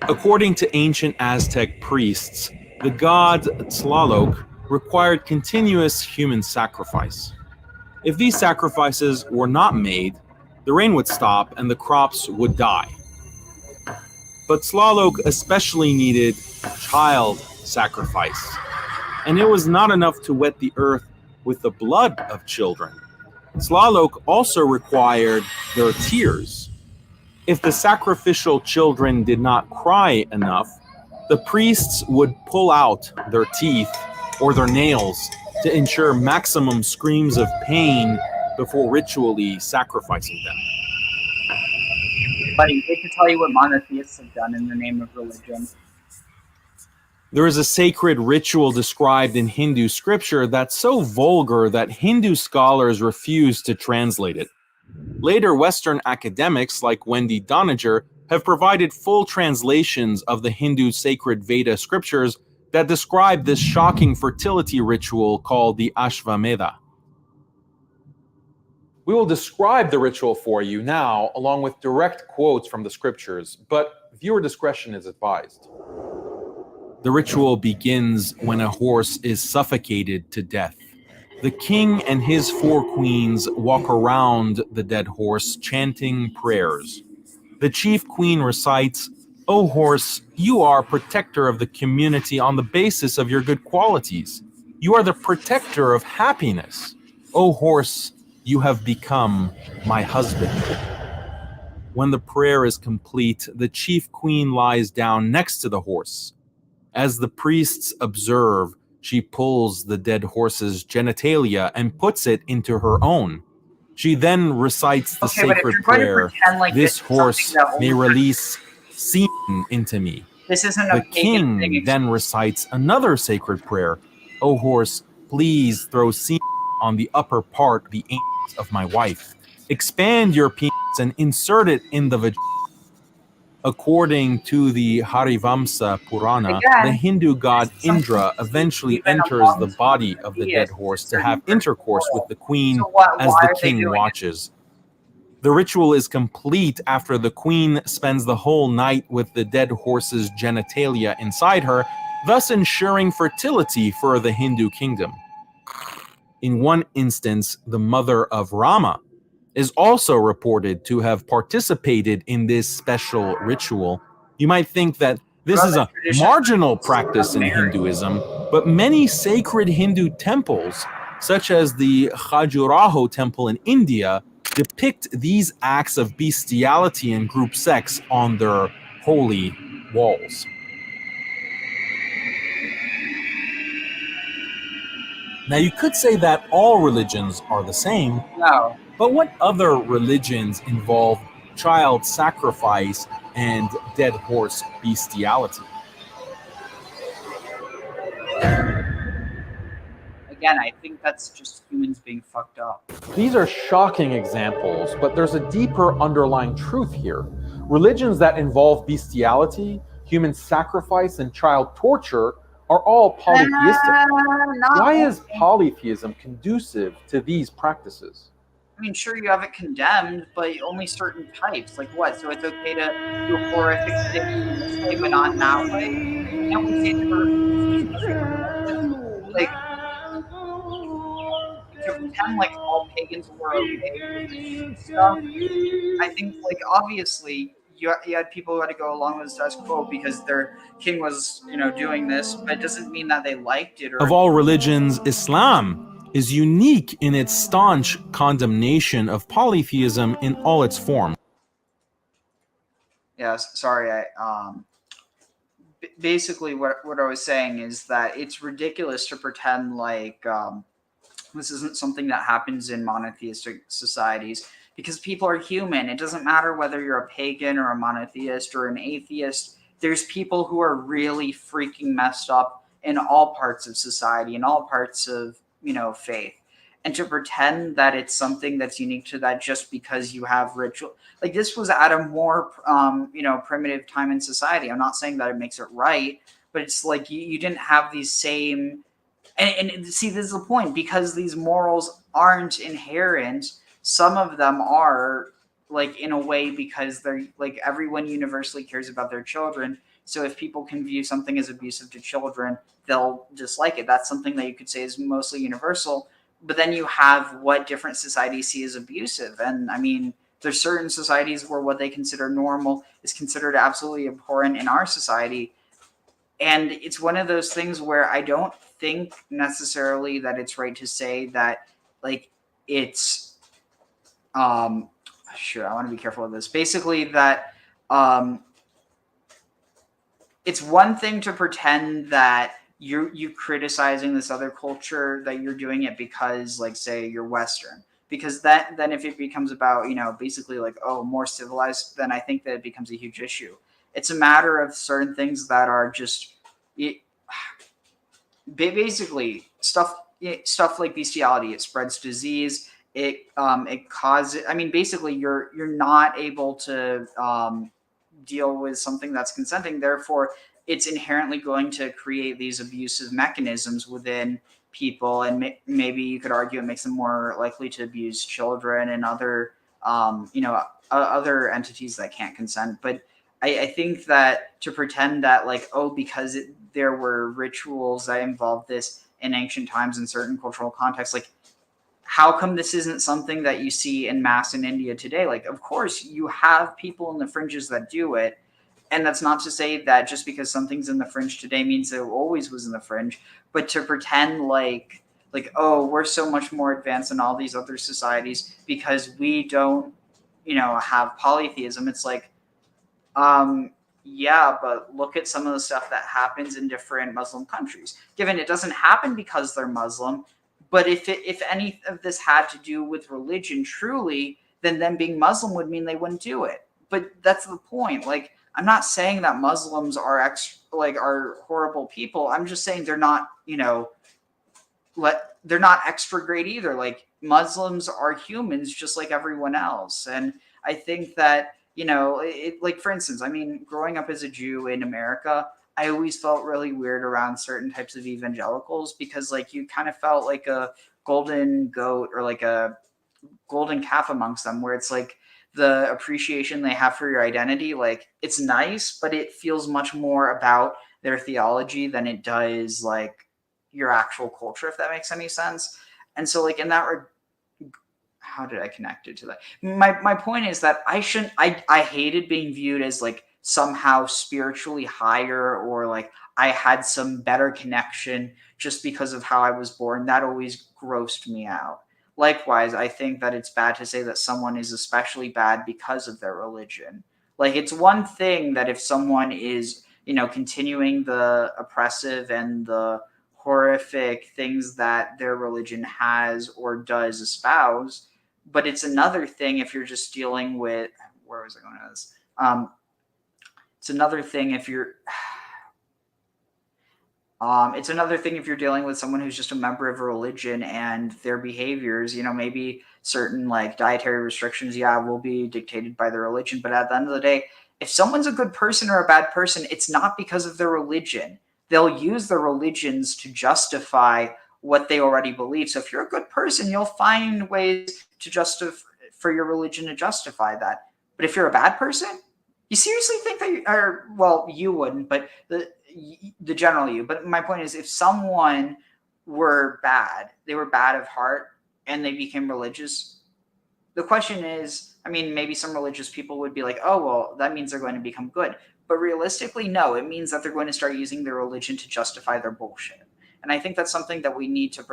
According to ancient Aztec priests, the god Tlaloc required continuous human sacrifice. If these sacrifices were not made, the rain would stop and the crops would die. But Tlaloc especially needed child sacrifice, and it was not enough to wet the earth with the blood of children. Tlaloc also required their tears. If the sacrificial children did not cry enough, the priests would pull out their teeth or their nails to ensure maximum screams of pain before ritually sacrificing them. Buddy, they can tell you what monotheists have done in the name of religion. There is a sacred ritual described in Hindu scripture that's so vulgar that Hindu scholars refuse to translate it. Later Western academics like Wendy Doniger have provided full translations of the Hindu sacred Veda scriptures that describe this shocking fertility ritual called the Ashvamedha. We will describe the ritual for you now, along with direct quotes from the scriptures, but viewer discretion is advised. The ritual begins when a horse is suffocated to death. The king and his 4 queens walk around the dead horse chanting prayers. The chief queen recites, "O horse, you are protector of the community on the basis of your good qualities. You are the protector of happiness. O horse, you have become my husband." When the prayer is complete, the chief queen lies down next to the horse. As the priests observe, she pulls the dead horse's genitalia and puts it into her own. She then recites the sacred prayer, like "This horse may release semen into me." This isn't The a pagan king thing. then recites another sacred prayer, "O horse, please throw semen on the upper part of the anus of my wife. Expand your penis and insert it in the vagina." According to the Harivamsa Purana, the Hindu god Indra eventually enters the body of the dead horse to have intercourse with the queen as the king watches. The ritual is complete after the queen spends the whole night with the dead horse's genitalia inside her, thus ensuring fertility for the Hindu kingdom. In one instance, the mother of Rama is also reported to have participated in this special ritual. You might think that this is a marginal practice in Hinduism, but many sacred Hindu temples, such as the Khajuraho temple in India, depict these acts of bestiality and group sex on their holy walls. Now, you could say that all religions are the same. No. But what other religions involve child sacrifice and dead horse bestiality? Again, I think that's just humans being fucked up. These are shocking examples, but there's a deeper underlying truth here. Religions that involve bestiality, human sacrifice, and child torture are all polytheistic. Why is polytheism conducive to these practices? I mean, sure, you have it condemned, but only certain types. Like what? So it's okay to do a horrific thing in this way, but not in that way? Can't we say like to pretend like all pagans were okay with this stuff? I think, like, obviously, you had people who had to go along with the status quo because their king was, doing this, but it doesn't mean that they liked it. Of all religions, Islam is unique in its staunch condemnation of polytheism in all its forms. Yes, sorry. Basically, what I was saying is that it's ridiculous to pretend like this isn't something that happens in monotheistic societies, because people are human. It doesn't matter whether you're a pagan or a monotheist or an atheist. There's people who are really freaking messed up in all parts of society, in all parts of, faith. And to pretend that it's something that's unique to that just because you have ritual, like this was at a more, primitive time in society. I'm not saying that it makes it right, but it's like you didn't have these same, and see, this is the point, because these morals aren't inherent. Some of them are, like, in a way, because they're like, everyone universally cares about their children. So if people can view something as abusive to children, they'll dislike it. That's something that you could say is mostly universal. But then you have what different societies see as abusive. And I mean, there's certain societies where what they consider normal is considered absolutely abhorrent in our society. And it's one of those things where I don't think necessarily that it's right to say that, like, it's, I want to be careful with this. Basically that, it's one thing to pretend that you criticizing this other culture, that you're doing it because, like, say you're Western, because then if it becomes about, basically like, oh, more civilized, then I think that it becomes a huge issue. It's a matter of certain things that are just basically stuff like bestiality. It spreads disease. It causes, I mean, basically you're not able to deal with something that's consenting. Therefore, it's inherently going to create these abusive mechanisms within people, and maybe you could argue it makes them more likely to abuse children and other other entities that can't consent. But I think that to pretend that like, oh, because there were rituals that involved this in ancient times in certain cultural contexts, like how come this isn't something that you see in mass in India today? Like, of course you have people in the fringes that do it. And that's not to say that just because something's in the fringe today means it always was in the fringe, but to pretend like, oh, we're so much more advanced than all these other societies because we don't, have polytheism. It's like, yeah, but look at some of the stuff that happens in different Muslim countries. Given it doesn't happen because they're Muslim, but if any of this had to do with religion truly, then them being Muslim would mean they wouldn't do it. But that's the point. Like, I'm not saying that Muslims are are horrible people. I'm just saying they're not, they're not extra great either. Like, Muslims are humans just like everyone else. And I think that, like, for instance, I mean, growing up as a Jew in America, I always felt really weird around certain types of evangelicals because, like, you kind of felt like a golden goat or like a golden calf amongst them, where it's like the appreciation they have for your identity, like, it's nice, but it feels much more about their theology than it does like your actual culture, if that makes any sense. And so, like, in that how did I connect it to that? My point is that I hated being viewed as like somehow spiritually higher, or like I had some better connection just because of how I was born. That always grossed me out. Likewise, I think that it's bad to say that someone is especially bad because of their religion. Like, it's one thing that if someone is, continuing the oppressive and the horrific things that their religion has or does espouse, but it's another thing if you're just dealing with, where was I going with this? It's another thing if you're dealing with someone who's just a member of a religion and their behaviors, maybe certain like dietary restrictions, will be dictated by their religion. But at the end of the day, if someone's a good person or a bad person, it's not because of their religion. They'll use their religions to justify what they already believe. So if you're a good person, you'll find ways to for your religion to justify that. But if you're a bad person, you seriously think that you wouldn't, but the general you. But my point is, if someone were bad, they were bad of heart, and they became religious, the question is, I mean, maybe some religious people would be like, oh, well, that means they're going to become good. But realistically, no, it means that they're going to start using their religion to justify their bullshit. And I think that's something that we need to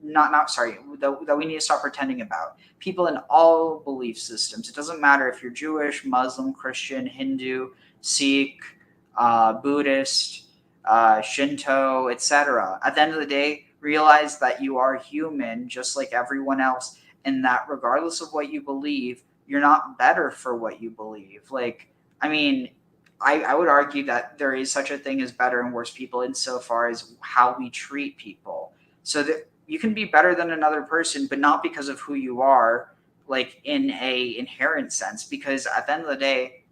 that we need to stop pretending about. People in all belief systems, it doesn't matter if you're Jewish, Muslim, Christian, Hindu, Sikh, Buddhist, Shinto, etc. At the end of the day, realize that you are human just like everyone else, and that regardless of what you believe, you're not better for what you believe. Like, I mean, I would argue that there is such a thing as better and worse people insofar as how we treat people. So that you can be better than another person, but not because of who you are, like in a inherent sense, because at the end of the day,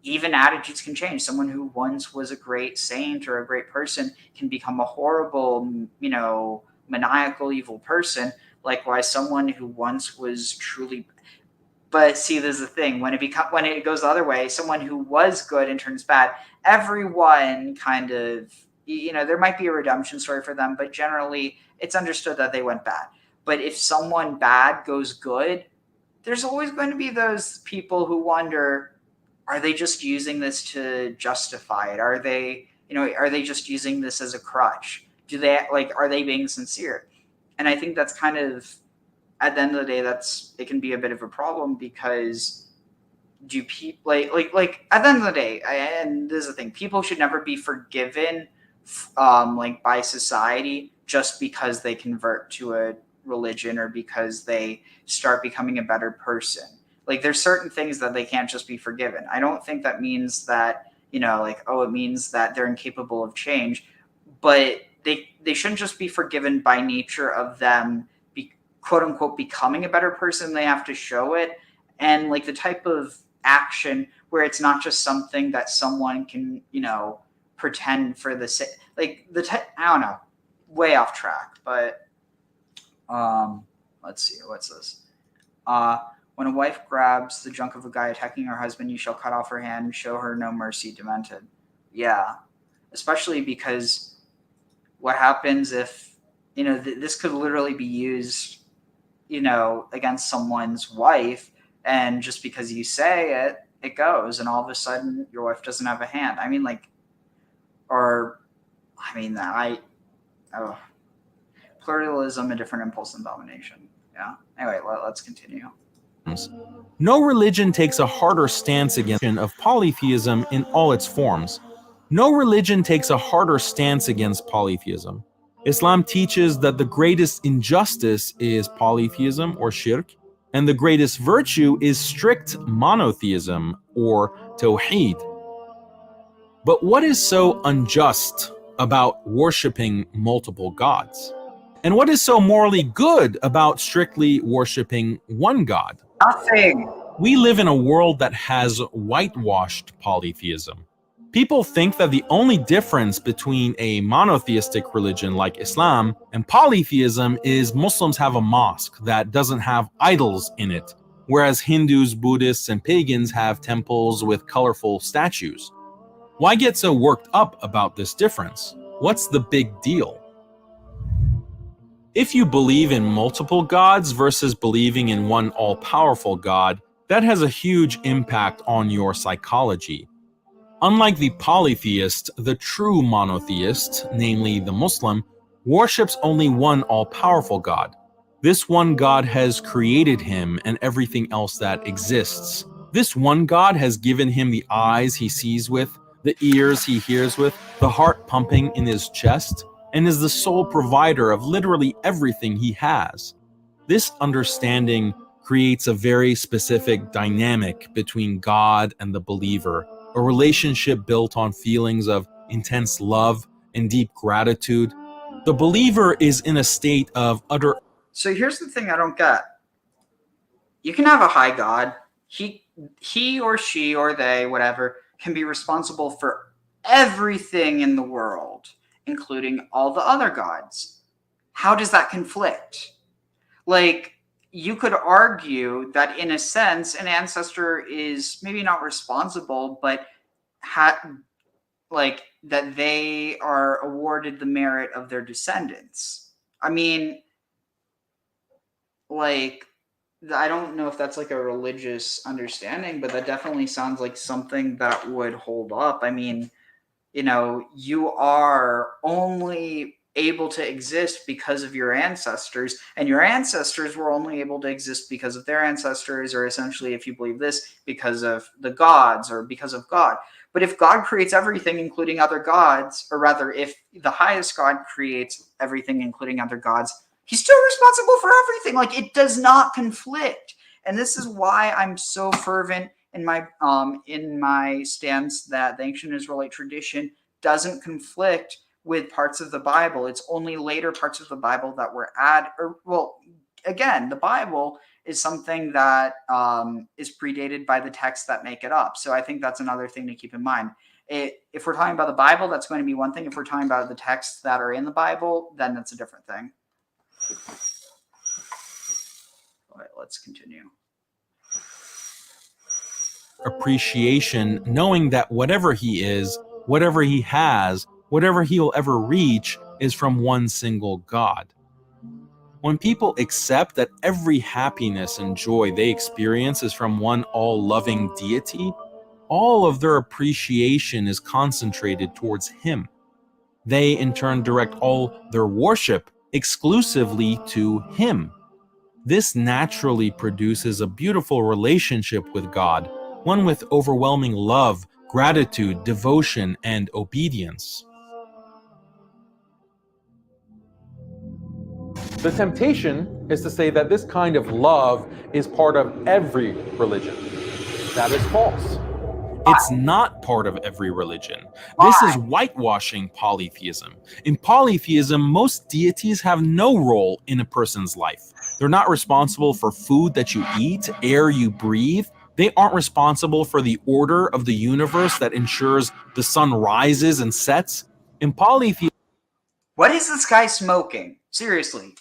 even attitudes can change. Someone who once was a great saint or a great person can become a horrible, maniacal, evil person. Likewise, someone who once was truly... But see, there's the thing. When it goes the other way, someone who was good and turns bad, everyone kind of, there might be a redemption story for them, but generally it's understood that they went bad. But if someone bad goes good, there's always going to be those people who wonder, are they just using this to justify it? Are they just using this as a crutch? Are they being sincere? And I think that's kind of, at the end of the day, it can be a bit of a problem, because do people like at the end of the day, and this is the thing, people should never be forgiven by society just because they convert to a religion or because they start becoming a better person. Like, there's certain things that they can't just be forgiven. I don't think that means that, it means that they're incapable of change, but they shouldn't just be forgiven by nature of them quote unquote becoming a better person. They have to show it, and like the type of action where it's not just something that someone can pretend for the sake, I don't know, way off track, but let's see, what's this? When a wife grabs the junk of a guy attacking her husband, you shall cut off her hand and show her no mercy, demented. Yeah, especially because what happens if, this could literally be used, against someone's wife, and just because you say it, it goes, and all of a sudden your wife doesn't have a hand. Pluralism, a different impulse than domination. Yeah. Anyway, let's continue. No religion takes a harder stance against of polytheism in all its forms. No religion takes a harder stance against polytheism. Islam teaches that the greatest injustice is polytheism or shirk, and the greatest virtue is strict monotheism or tawheed. But what is so unjust about worshiping multiple gods? And what is so morally good about strictly worshiping one god? Nothing. We live in a world that has whitewashed polytheism. People think that the only difference between a monotheistic religion like Islam and polytheism is Muslims have a mosque that doesn't have idols in it, whereas Hindus, Buddhists, and pagans have temples with colorful statues. Why get so worked up about this difference? What's the big deal? If you believe in multiple gods versus believing in one all-powerful God, that has a huge impact on your psychology. Unlike the polytheist, the true monotheist, namely the Muslim, worships only one all-powerful God. This one God has created him and everything else that exists. This one God has given him the eyes he sees with, the ears he hears with, the heart pumping in his chest, and is the sole provider of literally everything he has. This understanding creates a very specific dynamic between God and the believer, a relationship built on feelings of intense love and deep gratitude. The believer is in a state of utter... So here's the thing I don't get. You can have a high God. He or she or they, whatever, can be responsible for everything in the world, including all the other gods. How does that conflict? You could argue that in a sense, an ancestor is maybe not responsible, but that they are awarded the merit of their descendants. I don't know if that's a religious understanding, but that definitely sounds like something that would hold up. You are only able to exist because of your ancestors, and your ancestors were only able to exist because of their ancestors, or essentially, if you believe this, because of the gods or because of God. But if God creates everything, including other gods, or rather, if the highest God creates everything, including other gods, he's still responsible for everything. It does not conflict. And this is why I'm so fervent in my stance that the ancient Israelite tradition doesn't conflict with parts of the Bible. It's only later parts of the Bible that were again, the Bible is something that is predated by the texts that make it up. So I think that's another thing to keep in mind. If we're talking about the Bible, that's going to be one thing. If we're talking about the texts that are in the Bible, then that's a different thing. All right, let's continue. Appreciation, knowing that whatever he is, whatever he has, whatever he will ever reach is from one single God. When people accept that every happiness and joy they experience is from one all-loving deity, all of their appreciation is concentrated towards him. They, in turn, direct all their worship exclusively to him. This naturally produces a beautiful relationship with God, one with overwhelming love, gratitude, devotion, and obedience. The temptation is to say that this kind of love is part of every religion. That is false. It's not part of every religion. This is whitewashing polytheism. In polytheism, most deities have no role in a person's life. They're not responsible for food that you eat, air you breathe. They aren't responsible for the order of the universe that ensures the sun rises and sets. In polytheism... What is this guy smoking? Seriously.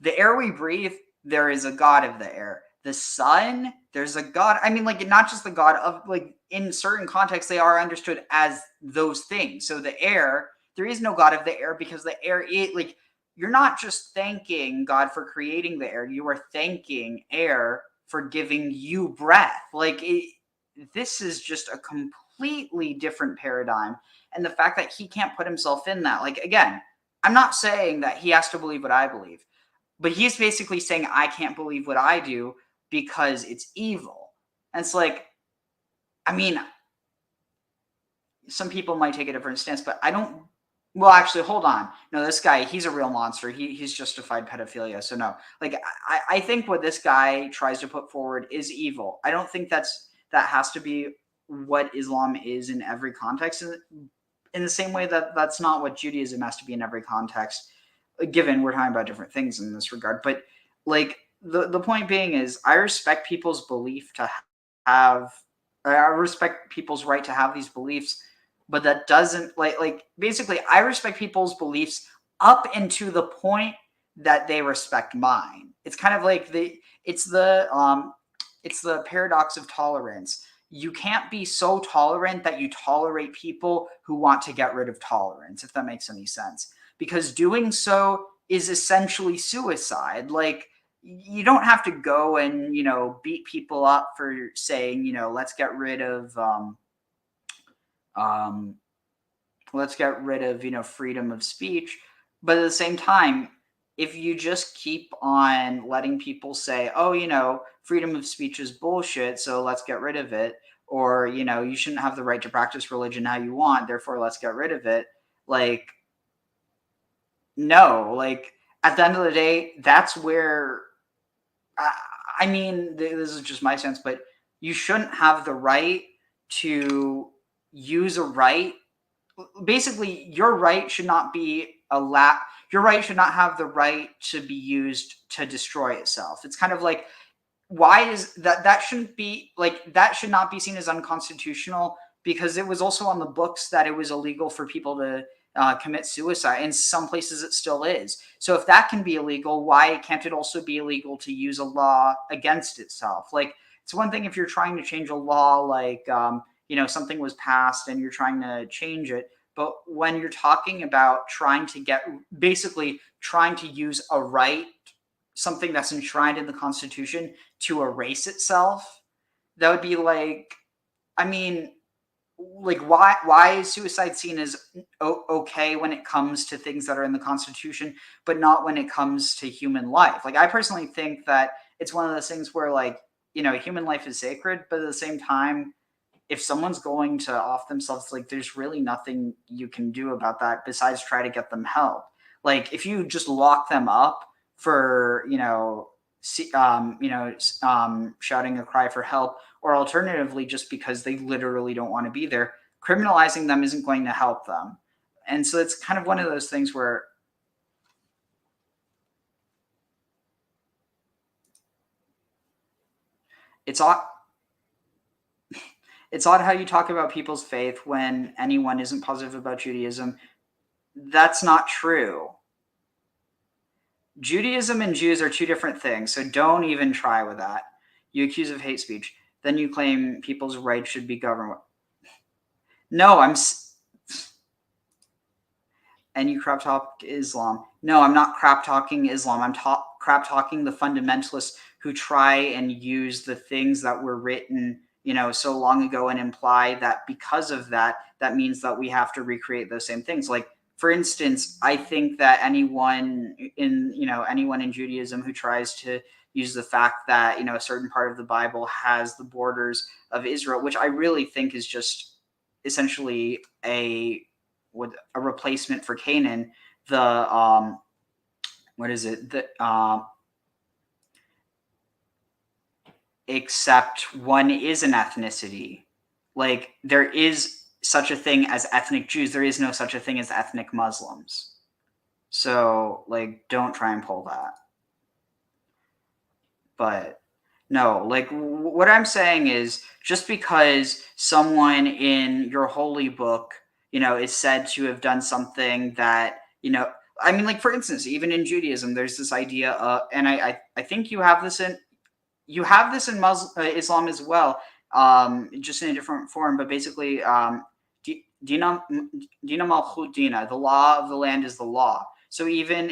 The air we breathe, there is a God of the air. The sun, there's a God. I mean, like, not just the God of, like, in certain contexts, they are understood as those things. So the air, there is no God of the air because the air, like, you're not just thanking God for creating the air. You are thanking air for giving you breath. Like, this is just a completely different paradigm. And the fact that he can't put himself in that, like, again, I'm not saying that he has to believe what I believe, but he's basically saying I can't believe what I do because it's evil. And it's like, I mean, some people might take a different stance, but I don't. Well, actually, hold on. No, this guy, he's a real monster. He's justified pedophilia. So no, like, I think what this guy tries to put forward is evil. I don't think that has to be what Islam is in every context. In the same way that that's not what Judaism has to be in every context, given we're talking about different things in this regard. But like, the point being is, I respect people's belief to have, I respect people's right to have these beliefs, but that doesn't, like basically, I respect people's beliefs up into the point that they respect mine. It's kind of like it's the paradox of tolerance. You can't be so tolerant that you tolerate people who want to get rid of tolerance, if that makes any sense. Because doing so is essentially suicide. Like, you don't have to go and, beat people up for saying, let's get rid of, freedom of speech. But at the same time, if you just keep on letting people say, oh, freedom of speech is bullshit, so let's get rid of it. Or, you shouldn't have the right to practice religion how you want, therefore let's get rid of it. Like, no, like, at the end of the day, that's where, I mean, this is just my sense, but you shouldn't have the right to use a right. Basically, your right should not be your right should not have the right to be used to destroy itself. It's kind of like, why is that shouldn't be, like, that should not be seen as unconstitutional, because it was also on the books that it was illegal for people to commit suicide. In some places it still is. So if that can be illegal, why can't it also be illegal to use a law against itself? Like, it's one thing if you're trying to change a law, like, something was passed and you're trying to change it. But when you're talking about trying to use a right, something that's enshrined in the Constitution, to erase itself, that would be like, I mean, like, why is suicide seen as okay when it comes to things that are in the Constitution, but not when it comes to human life? Like, I personally think that it's one of those things where, like, human life is sacred, but at the same time, if someone's going to off themselves, like, there's really nothing you can do about that besides try to get them help. Like, if you just lock them up for, shouting a cry for help, or alternatively, just because they literally don't want to be there, criminalizing them isn't going to help them. And so it's kind of one of those things where it's odd how you talk about people's faith when anyone isn't positive about Judaism. That's not true. Judaism and Jews are two different things, so don't even try with that. You accuse of hate speech. Then you claim people's rights should be governed. No, and you crap talk Islam. No, I'm not crap talking Islam. I'm crap talking the fundamentalists who try and use the things that were written, so long ago, and imply that because of that, that means that we have to recreate those same things. Like, for instance, I think that anyone in Judaism who tries to use the fact that, a certain part of the Bible has the borders of Israel, which I really think is just essentially a replacement for Canaan, except one is an ethnicity. Like, there is such a thing as ethnic Jews. There is no such a thing as ethnic Muslims. So, like, don't try and pull that. But no, like, what I'm saying is, just because someone in your holy book, is said to have done something that, I mean, like, for instance, even in Judaism, there's this idea, and I think you have this in Islam as well, just in a different form, but basically, Dina Malchut Dina, the law of the land is the law. So even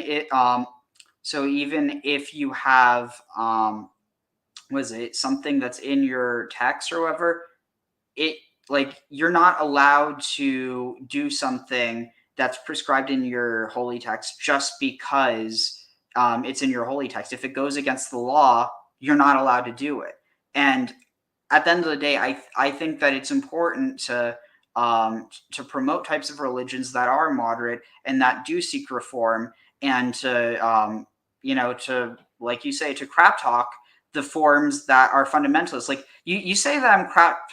if you have something that's in your text or whatever, you're not allowed to do something that's prescribed in your holy text just because it's in your holy text. If it goes against the law, you're not allowed to do it. And at the end of the day, I think that it's important to promote types of religions that are moderate and that do seek reform, and to like you say, to crap talk the forms that are fundamentalist. Like you say that I'm crap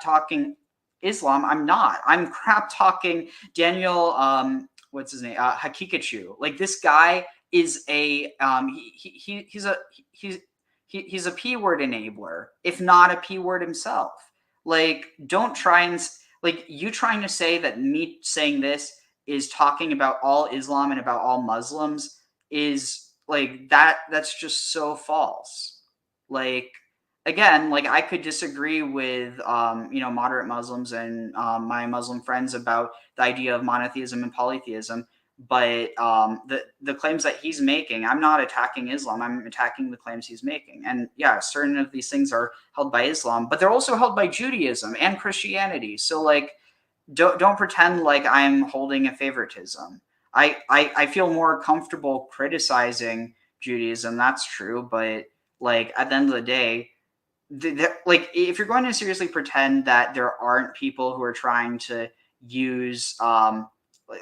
talking Islam. I'm not. I'm crap talking Daniel. What's his name? Hakikachu. Like, this guy is a he's a P word enabler, if not a P word himself. Like, don't try and you trying to say that me saying this is talking about all Islam and about all Muslims is like that's just so false. Like, again, like, I could disagree with moderate Muslims and my Muslim friends about the idea of monotheism and polytheism, but the claims that he's making, I'm not attacking Islam, I'm attacking the claims he's making. And yeah, certain of these things are held by Islam, but they're also held by Judaism and Christianity. So, like, don't pretend like I'm holding a favoritism. I feel more comfortable criticizing Judaism, that's true, but like, at the end of the day, like, if you're going to seriously pretend that there aren't people who are trying to use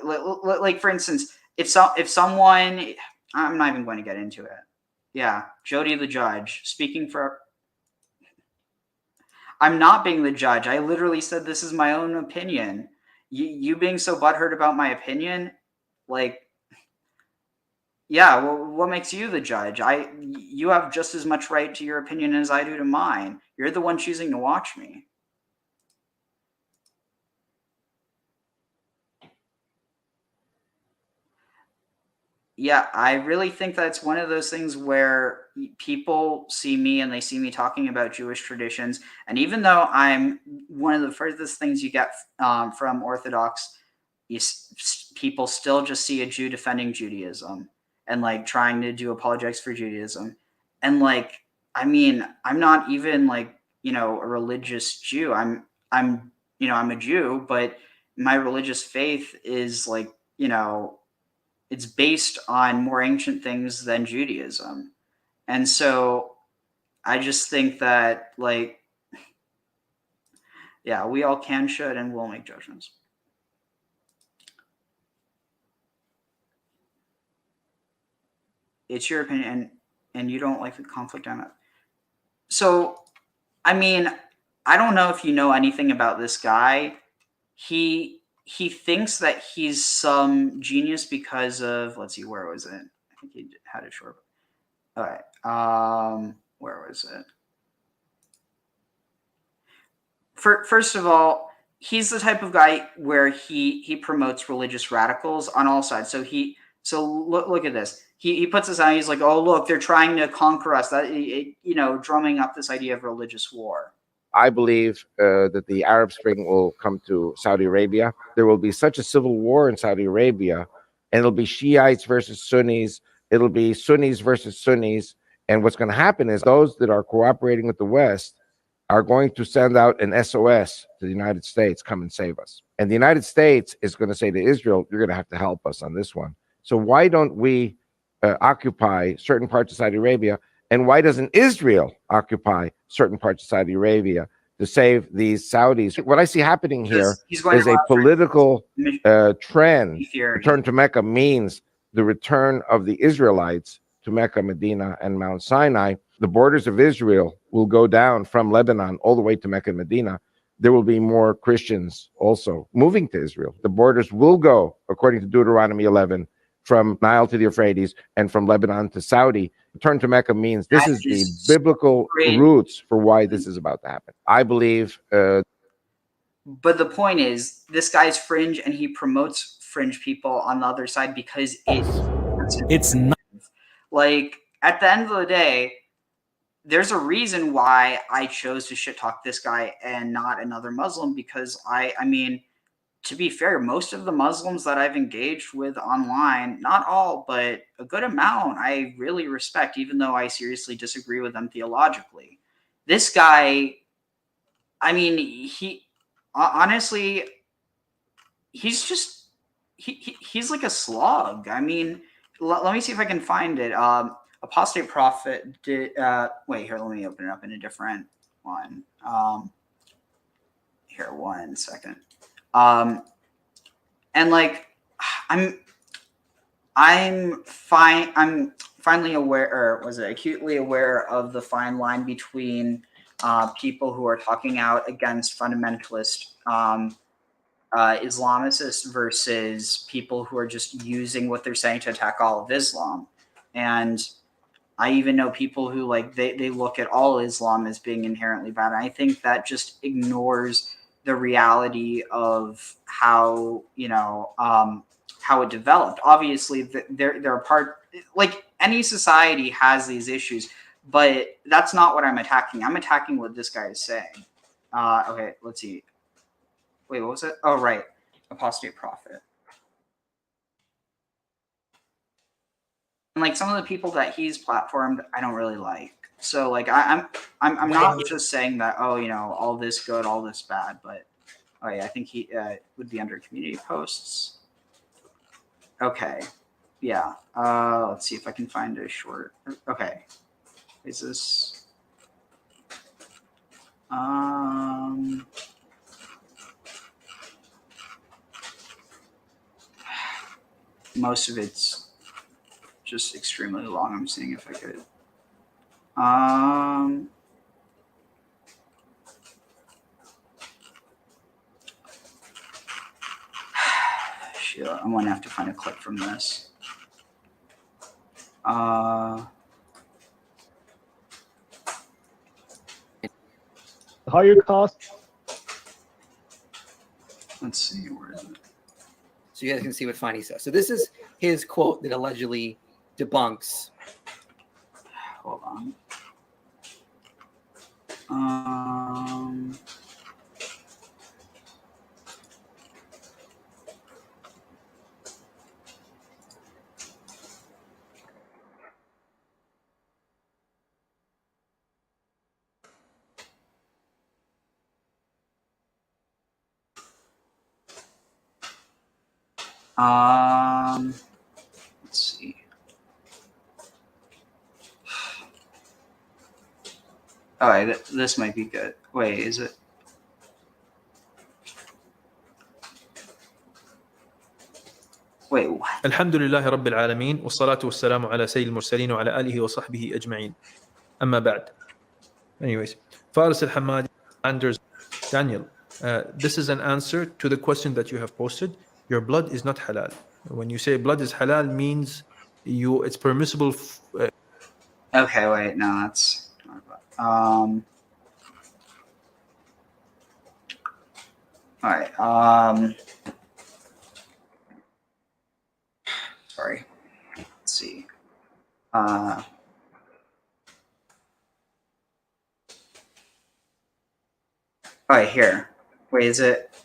like for instance, if someone, I'm not even going to get into it. Yeah, Jody the judge speaking for. I'm not being the judge. I literally said this is my own opinion. You being so butthurt about my opinion, like, yeah, well, what makes you the judge? You have just as much right to your opinion as I do to mine. You're the one choosing to watch me. Yeah, I really think that's one of those things where people see me and they see me talking about Jewish traditions. And even though I'm one of the furthest things you get from Orthodox, people still just see a Jew defending Judaism and like trying to do apologetics for Judaism. And like, I mean, I'm not even like, a religious Jew. I'm a Jew, but my religious faith is like, it's based on more ancient things than Judaism. And so I just think that, like, yeah, we all can, should, and will make judgments. It's your opinion, and you don't like the conflict on it. So, I mean, I don't know if you know anything about this guy. He thinks that he's some genius because of, let's see, where was it? I think he had it short. All right. Where was it? First of all, he's the type of guy where he promotes religious radicals on all sides. So look at this. He puts this out. He's like, oh, look, they're trying to conquer us. That, drumming up this idea of religious war. I believe that the Arab Spring will come to Saudi Arabia. There will be such a civil war in Saudi Arabia, and it'll be Shiites versus Sunnis. It'll be Sunnis versus Sunnis. And what's going to happen is those that are cooperating with the West are going to send out an SOS to the United States, come and save us. And the United States is going to say to Israel, you're going to have to help us on this one. So why don't we occupy certain parts of Saudi Arabia? And why doesn't Israel occupy certain parts of Saudi Arabia to save these Saudis? What I see happening here is a political trend. Return to Mecca means the return of the Israelites to Mecca, Medina, and Mount Sinai. The borders of Israel will go down from Lebanon all the way to Mecca and Medina. There will be more Christians also moving to Israel. The borders will go, according to Deuteronomy 11, from Nile to the Euphrates and from Lebanon to Saudi. Return to Mecca means this is the biblical roots for why this is about to happen. I believe. But the point is, this guy's fringe and he promotes fringe people on the other side because It's not. Like, at the end of the day, there's a reason why I chose to shit talk this guy and not another Muslim, because I mean, to be fair, most of the Muslims that I've engaged with online, not all, but a good amount, I really respect, even though I seriously disagree with them theologically. This guy, I mean, he honestly, he's just he's like a slug. I mean, let me see if I can find it. Apostate prophet did. Wait, here. Let me open it up in a different one. Here, 1 second. And like, I'm finally aware, or was it acutely aware of the fine line between people who are talking out against fundamentalist Islamicists versus people who are just using what they're saying to attack all of Islam. And I even know people who like they look at all Islam as being inherently bad. And I think that just ignores the reality of how, you know, how it developed. Obviously, they're a part, like any society has these issues, but that's not what I'm attacking. I'm attacking what this guy is saying. Okay, let's see. Wait, what was it? Oh, right. Apostate prophet. And like some of the people that he's platformed, I don't really like. So like I'm not just saying that, oh, you know, all this good, all this bad, but oh yeah, I think he would be under community posts. Okay. Yeah. Let's see if I can find a short. Okay. Is this most of it's just extremely long. I'm seeing if I could. Shit, I'm gonna have to find a clip from this. Higher cost. Let's see, where is it? So you guys can see what Fani says. So this is his quote that allegedly debunks. Hold on. Let's see. All right, this might be good. Wait, is it? Wait, what? الحمد لله رب العالمين والصلاة والسلام على سيد المرسلين وعلى آله وصحبه أجمعين. أما بعد. Anyways, Faris al-Hammadi, Anders, Daniel, this is an answer to the question that you have posted. Your blood is not halal. When you say blood is halal, means it's permissible. Okay, wait, no, that's all right. Sorry. Let's see. All right, here. Wait, is it?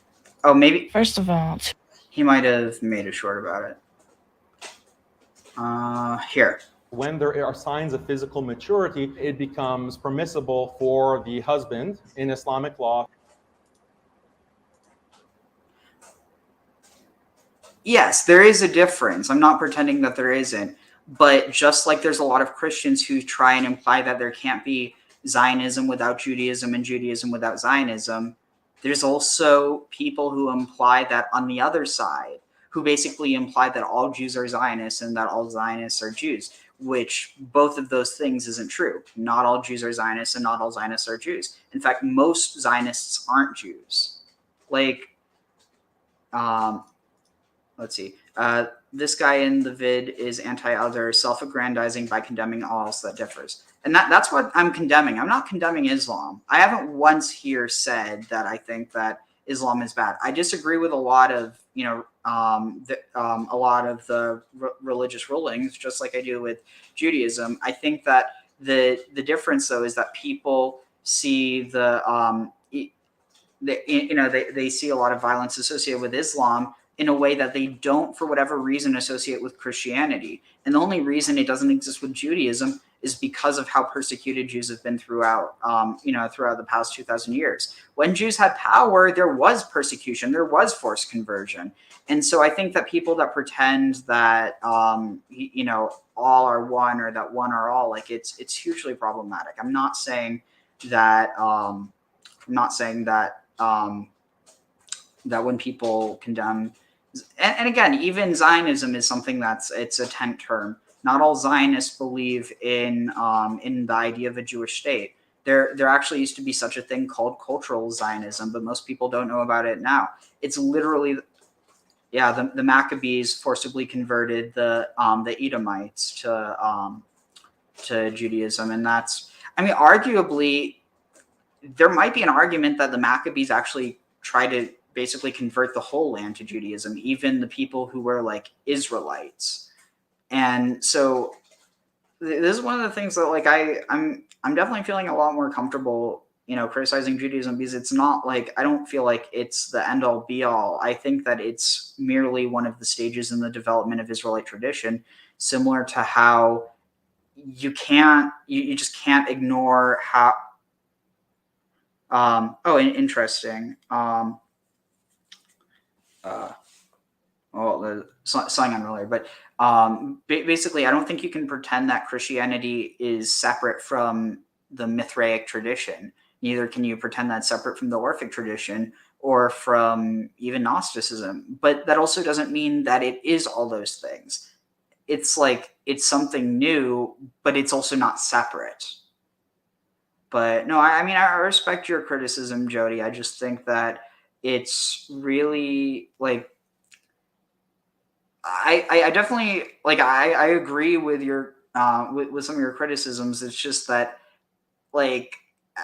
Oh, maybe. First of all, he might have made a short about it. Here. When there are signs of physical maturity, it becomes permissible for the husband in Islamic law. Yes, there is a difference. I'm not pretending that there isn't. But just like there's a lot of Christians who try and imply that there can't be Zionism without Judaism and Judaism without Zionism, there's also people who imply that on the other side, who basically imply that all Jews are Zionists and that all Zionists are Jews, which both of those things isn't true. Not all Jews are Zionists and not all Zionists are Jews. In fact, most Zionists aren't Jews. Like, let's see. This guy in the vid is anti-other, self-aggrandizing by condemning all else that differs. And that's what I'm condemning. I'm not condemning Islam. I haven't once here said that I think that Islam is bad. I disagree with a lot of, a lot of the religious rulings, just like I do with Judaism. I think that the difference, though, is that people see they see a lot of violence associated with Islam in a way that they don't, for whatever reason, associate with Christianity. And the only reason it doesn't exist with Judaism is because of how persecuted Jews have been throughout the past 2,000 years. When Jews had power, there was persecution, there was forced conversion. And so I think that people that pretend that, all are one, or that one are all, like, it's hugely problematic. I'm not saying that, that when people condemn, and again, even Zionism is something it's a tent term. Not all Zionists believe in the idea of a Jewish state. There actually used to be such a thing called cultural Zionism, but most people don't know about it now. It's literally, the Maccabees forcibly converted the Edomites to Judaism, and arguably, there might be an argument that the Maccabees actually tried to basically convert the whole land to Judaism, even the people who were like Israelites. And so this is one of the things that, like, I'm definitely feeling a lot more comfortable, criticizing Judaism, because it's not like, I don't feel like it's the end all be all. I think that it's merely one of the stages in the development of Israelite tradition, similar to how you just can't ignore how, interesting. Something unrelated, but basically, I don't think you can pretend that Christianity is separate from the Mithraic tradition. Neither can you pretend that's separate from the Orphic tradition or from even Gnosticism. But that also doesn't mean that it is all those things. It's like, it's something new, but it's also not separate. But no, I respect your criticism, Jody. I just think that it's really, like, I definitely, like, I agree with your with some of your criticisms. It's just that, like,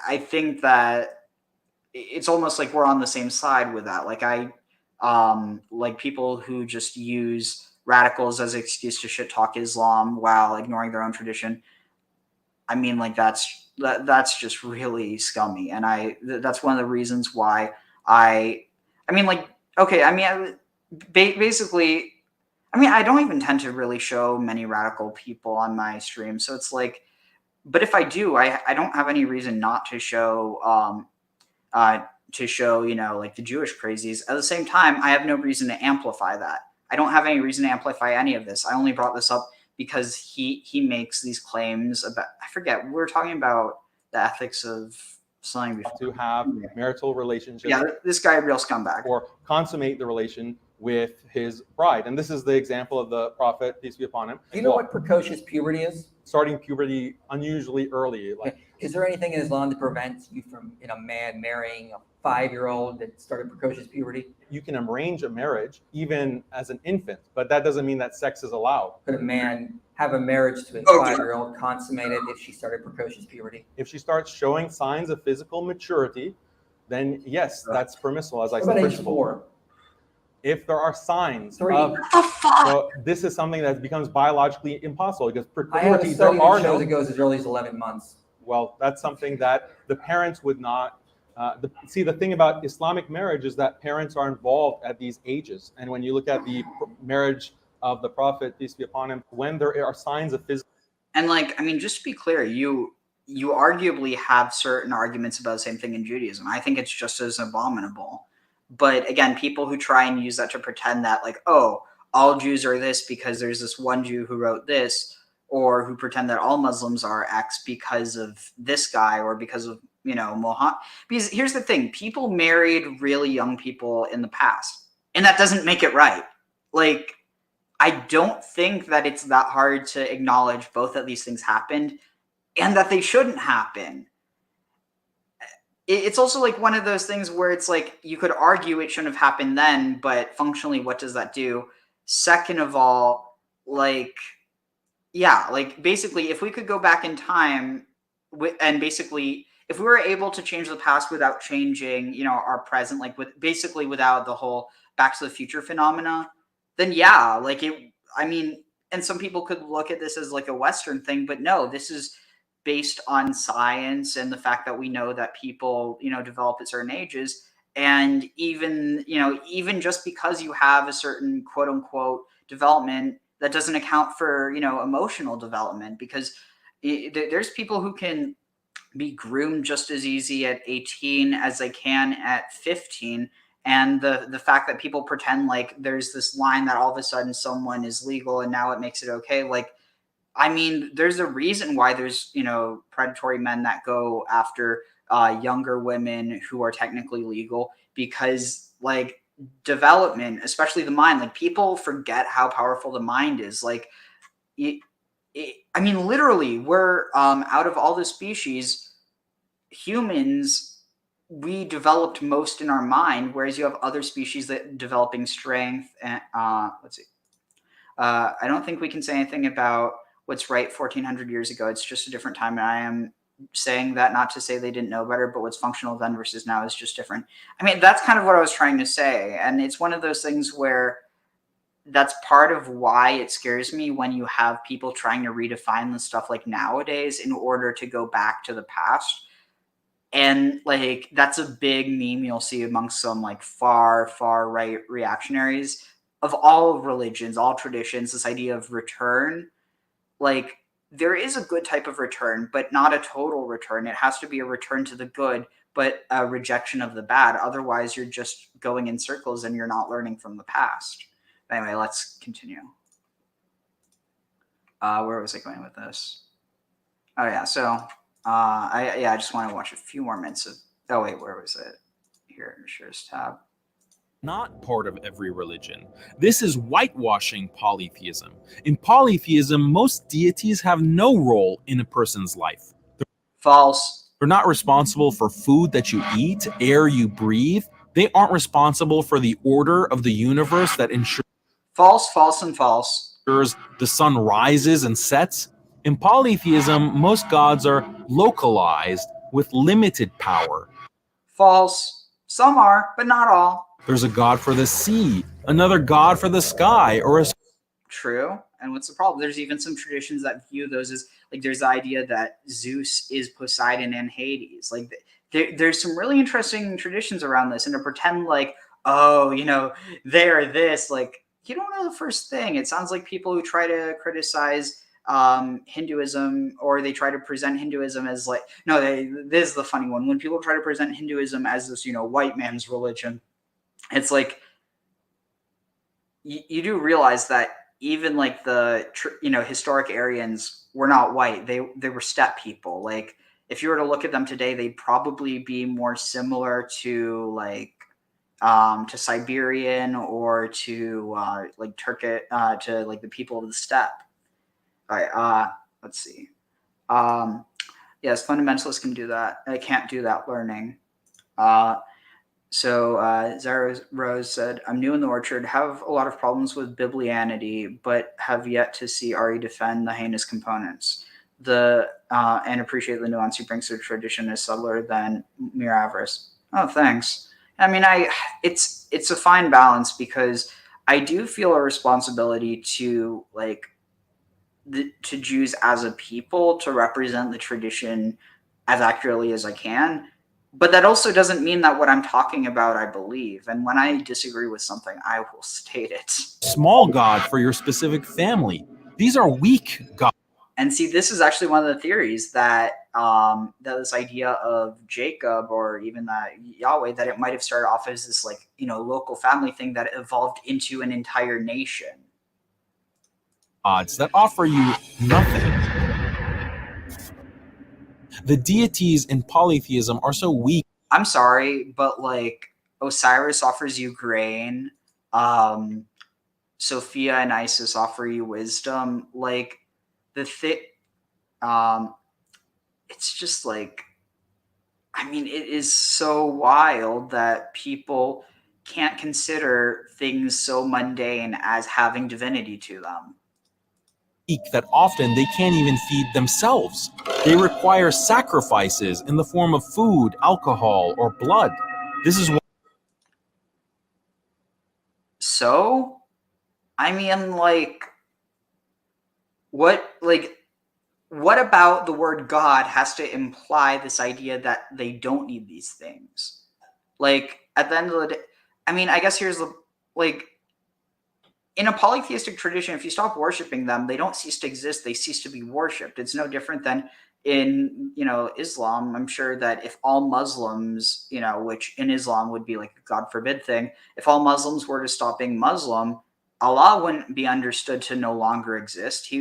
I think that it's almost like we're on the same side with that. Like, like people who just use radicals as an excuse to shit talk Islam while ignoring their own tradition. Like, that's just really scummy, and that's one of the reasons why basically, I don't even tend to really show many radical people on my stream, so it's like, but if I do, I don't have any reason not to show like the Jewish crazies. At the same time, I have no reason to amplify that. I don't have any reason to amplify any of this. I only brought this up because he makes these claims about, I forget, we were talking about the ethics of something before. To have marital relationships. Yeah, this guy, real scumbag. Or consummate the relation with his bride. And this is the example of the prophet, peace be upon him. Do you know what precocious puberty is? Starting puberty unusually early. Like, is there anything in Islam that prevents you from, a man marrying a 5-year-old that started precocious puberty? You can arrange a marriage even as an infant, but that doesn't mean that sex is allowed. Could a man have a marriage to a 5-year-old consummated if she started precocious puberty? If she starts showing signs of physical maturity, then yes, that's permissible, as I said. said. Age 4? If there are signs 3. of, so this is something that becomes biologically impossible, because I have a study that shows it goes as early as 11 months. Well, that's something that the parents would not. The thing about Islamic marriage is that parents are involved at these ages, and when you look at the marriage of the Prophet, peace be upon him, when there are signs of physical, and just to be clear, you arguably have certain arguments about the same thing in Judaism. I think it's just as abominable. But again, people who try and use that to pretend that, like, oh, all Jews are this because there's this one Jew who wrote this, or who pretend that all Muslims are X because of this guy, or because of, Muhammad. Because here's the thing, people married really young people in the past, and that doesn't make it right. Like, I don't think that it's that hard to acknowledge both that these things happened and that they shouldn't happen. It's also like one of those things where it's like, you could argue it shouldn't have happened then, but functionally, what does that do? Second of all, basically, if we could go back in time and basically if we were able to change the past without changing, you know, our present, like with basically without the whole Back to the Future phenomena, then yeah, like I mean, and some people could look at this as like a Western thing, but no, this is based on science and the fact that we know that people, you know, develop at certain ages. And even, you know, even just because you have a certain quote unquote development, that doesn't account for, you know, emotional development, because there's people who can be groomed just as easy at 18 as they can at 15. And the fact that people pretend like there's this line that all of a sudden someone is legal and now it makes it okay. Like, I mean, there's a reason why there's, you know, predatory men that go after younger women who are technically legal, because like development, especially the mind, like people forget how powerful the mind is. Like, I mean, literally, we're out of all the species, humans, we developed most in our mind, whereas you have other species that developing strength. And let's see. I don't think we can say anything about what's right 1400 years ago. It's just a different time. And I am saying that not to say they didn't know better, but what's functional then versus now is just different. I mean, that's kind of what I was trying to say. And it's one of those things where that's part of why it scares me when you have people trying to redefine the stuff like nowadays in order to go back to the past. And like, that's a big meme you'll see amongst some like far right reactionaries of all religions, all traditions, this idea of return. Like, there is a good type of return, but not a total return. It has to be a return to the good, but a rejection of the bad. Otherwise, you're just going in circles and you're not learning from the past. Anyway, let's continue. Where was I going with this? Oh yeah, so I just want to watch a few more minutes of. Oh wait, where was it? Here, shares tab. Not part of every religion. This is whitewashing polytheism. In polytheism, most deities have no role in a person's life. False. They're not responsible for food that you eat, air you breathe. They aren't responsible for the order of the universe that ensures false, false, and false. The sun rises and sets. In polytheism, most gods are localized with limited power. False. Some are, but not all. There's a god for the sea, another god for the sky, or a... True. And what's the problem? There's even some traditions that view those as, like, there's the idea that Zeus is Poseidon and Hades. Like, there's some really interesting traditions around this, and to pretend like, oh, you know, they're this, like, you don't know the first thing. It sounds like people who try to criticize Hinduism, or they try to present Hinduism as like, no, this is the funny one. When people try to present Hinduism as this, you know, white man's religion, it's like, you do realize that even like the, you know, historic Aryans were not white. They were steppe people. Like, if you were to look at them today, they'd probably be more similar to like, to Siberian or to like Turkic, to like the people of the steppe. All right, let's see. Yes, fundamentalists can do that. They can't do that learning. So Zara Rose said, I'm new in the orchard, have a lot of problems with biblianity, but have yet to see Ari defend the heinous components. And appreciate the nuance he brings to the tradition is subtler than mere avarice. Oh, thanks. I mean, it's a fine balance, because I do feel a responsibility to like to Jews as a people to represent the tradition as accurately as I can. But that also doesn't mean that what I'm talking about I believe. And when I disagree with something, I will state it. Small god for your specific family. These are weak gods. And see, this is actually one of the theories that that this idea of Jacob, or even that Yahweh, that it might have started off as this, like, you know, local family thing that evolved into an entire nation. Gods that offer you nothing. The deities in polytheism are so weak. I'm sorry, but like Osiris offers you grain. Sophia and Isis offer you wisdom. Like it's just like, I mean, it is so wild that people can't consider things so mundane as having divinity to them. that often they can't even feed themselves. They require sacrifices in the form of food, alcohol, or blood. This is So, I mean, like, what about the word God has to imply this idea that they don't need these things? Like, at the end of the day, I mean, I guess here's the, like, in a polytheistic tradition, if you stop worshiping them, they don't cease to exist, they cease to be worshipped. It's no different than in, Islam. I'm sure that if all Muslims, which in Islam would be like a God forbid thing, if all Muslims were to stop being Muslim, Allah wouldn't be understood to no longer exist.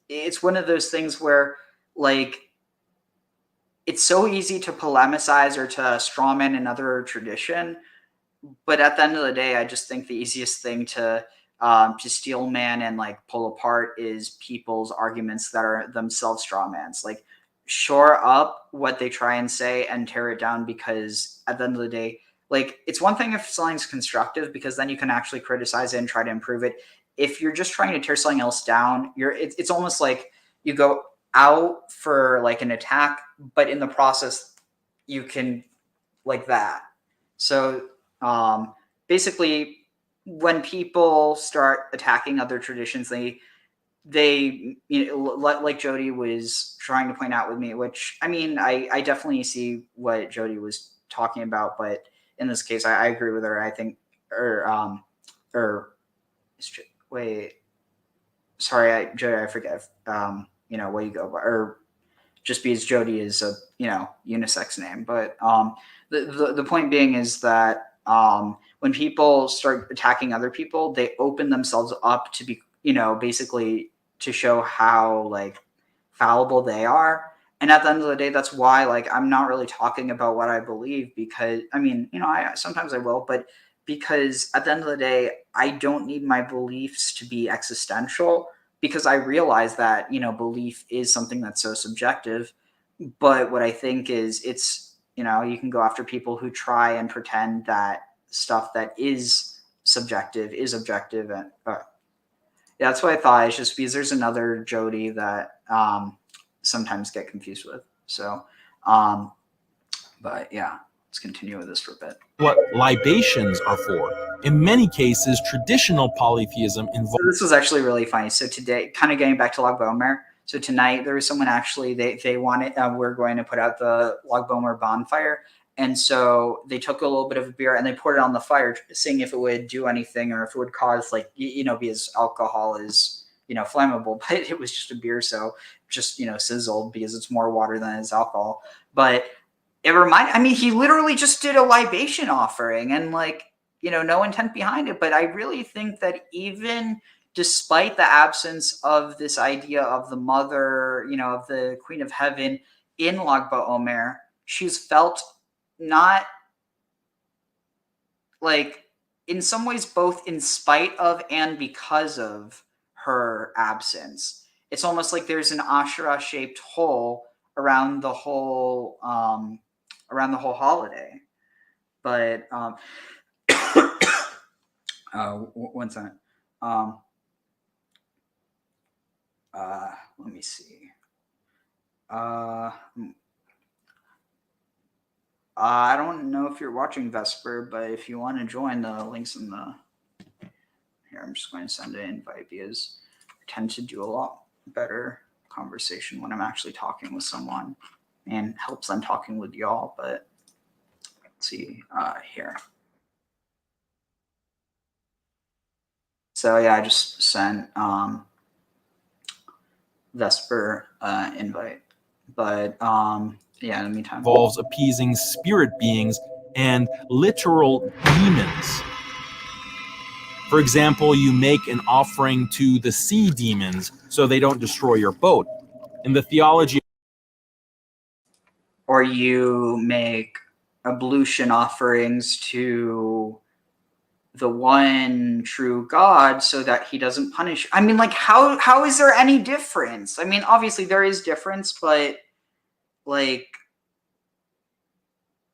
It's one of those things where, like, it's so easy to polemicize or to strawman another tradition, but at the end of the day, I just think the easiest thing to steel man and like pull apart is people's arguments that are themselves strawmans. Like, shore up what they try and say and tear it down, because at the end of the day, like, it's one thing if something's constructive, because then you can actually criticize it and try to improve it. If you're just trying to tear something else down, it's almost like you go out for like an attack, but in the process you can like that. So basically, when people start attacking other traditions, they like Jody was trying to point out with me, which, I mean, I definitely see what Jody was talking about, but in this case, I agree with her. I think, wait, sorry, Jody, I forget, where you go, or just because Jody is a, unisex name. But the point being is that when people start attacking other people, they open themselves up to be, basically to show how like fallible they are. And at the end of the day, that's why, like, I'm not really talking about what I believe, because, I mean, sometimes I will, but because at the end of the day, I don't need my beliefs to be existential, because I realize that, belief is something that's so subjective. But what I think is it's, you can go after people who try and pretend that stuff that is subjective is objective. And that's what I thought. It's just because there's another Jody that sometimes get confused with. So, but yeah, let's continue with this for a bit. what libations are for. In many cases, traditional polytheism involves. So this was actually really funny. So today, kind of getting back to Lag BaOmer. So tonight there was someone actually, they wanted, we're going to put out the Lag BaOmer bonfire. And so they took a little bit of a beer and they poured it on the fire, seeing if it would do anything or if it would cause, like, because alcohol is, flammable, but it was just a beer. So just, sizzled because it's more water than it's alcohol. But it reminded, I mean, he literally just did a libation offering and, like, no intent behind it. But I really think that even despite the absence of this idea of the mother, of the Queen of Heaven in Lag BaOmer, she's felt not, like, in some ways both in spite of and because of her absence. It's almost like there's an Asherah shaped hole around the whole holiday. But one second. Let me see. I don't know if you're watching Vesper, but if you want to join, the links in the here. I'm just going to send an invite because I tend to do a lot better conversation when I'm actually talking with someone, and helps them talking with y'all. But let's see here. So yeah, I just sent Vesper invite, but yeah, in the meantime, involves appeasing spirit beings and literal demons. For example, you make an offering to the sea demons so they don't destroy your boat. In the theology, or you make ablution offerings to the one true God so that he doesn't punish. I mean, like, how is there any difference? I mean, obviously there is difference, but, like,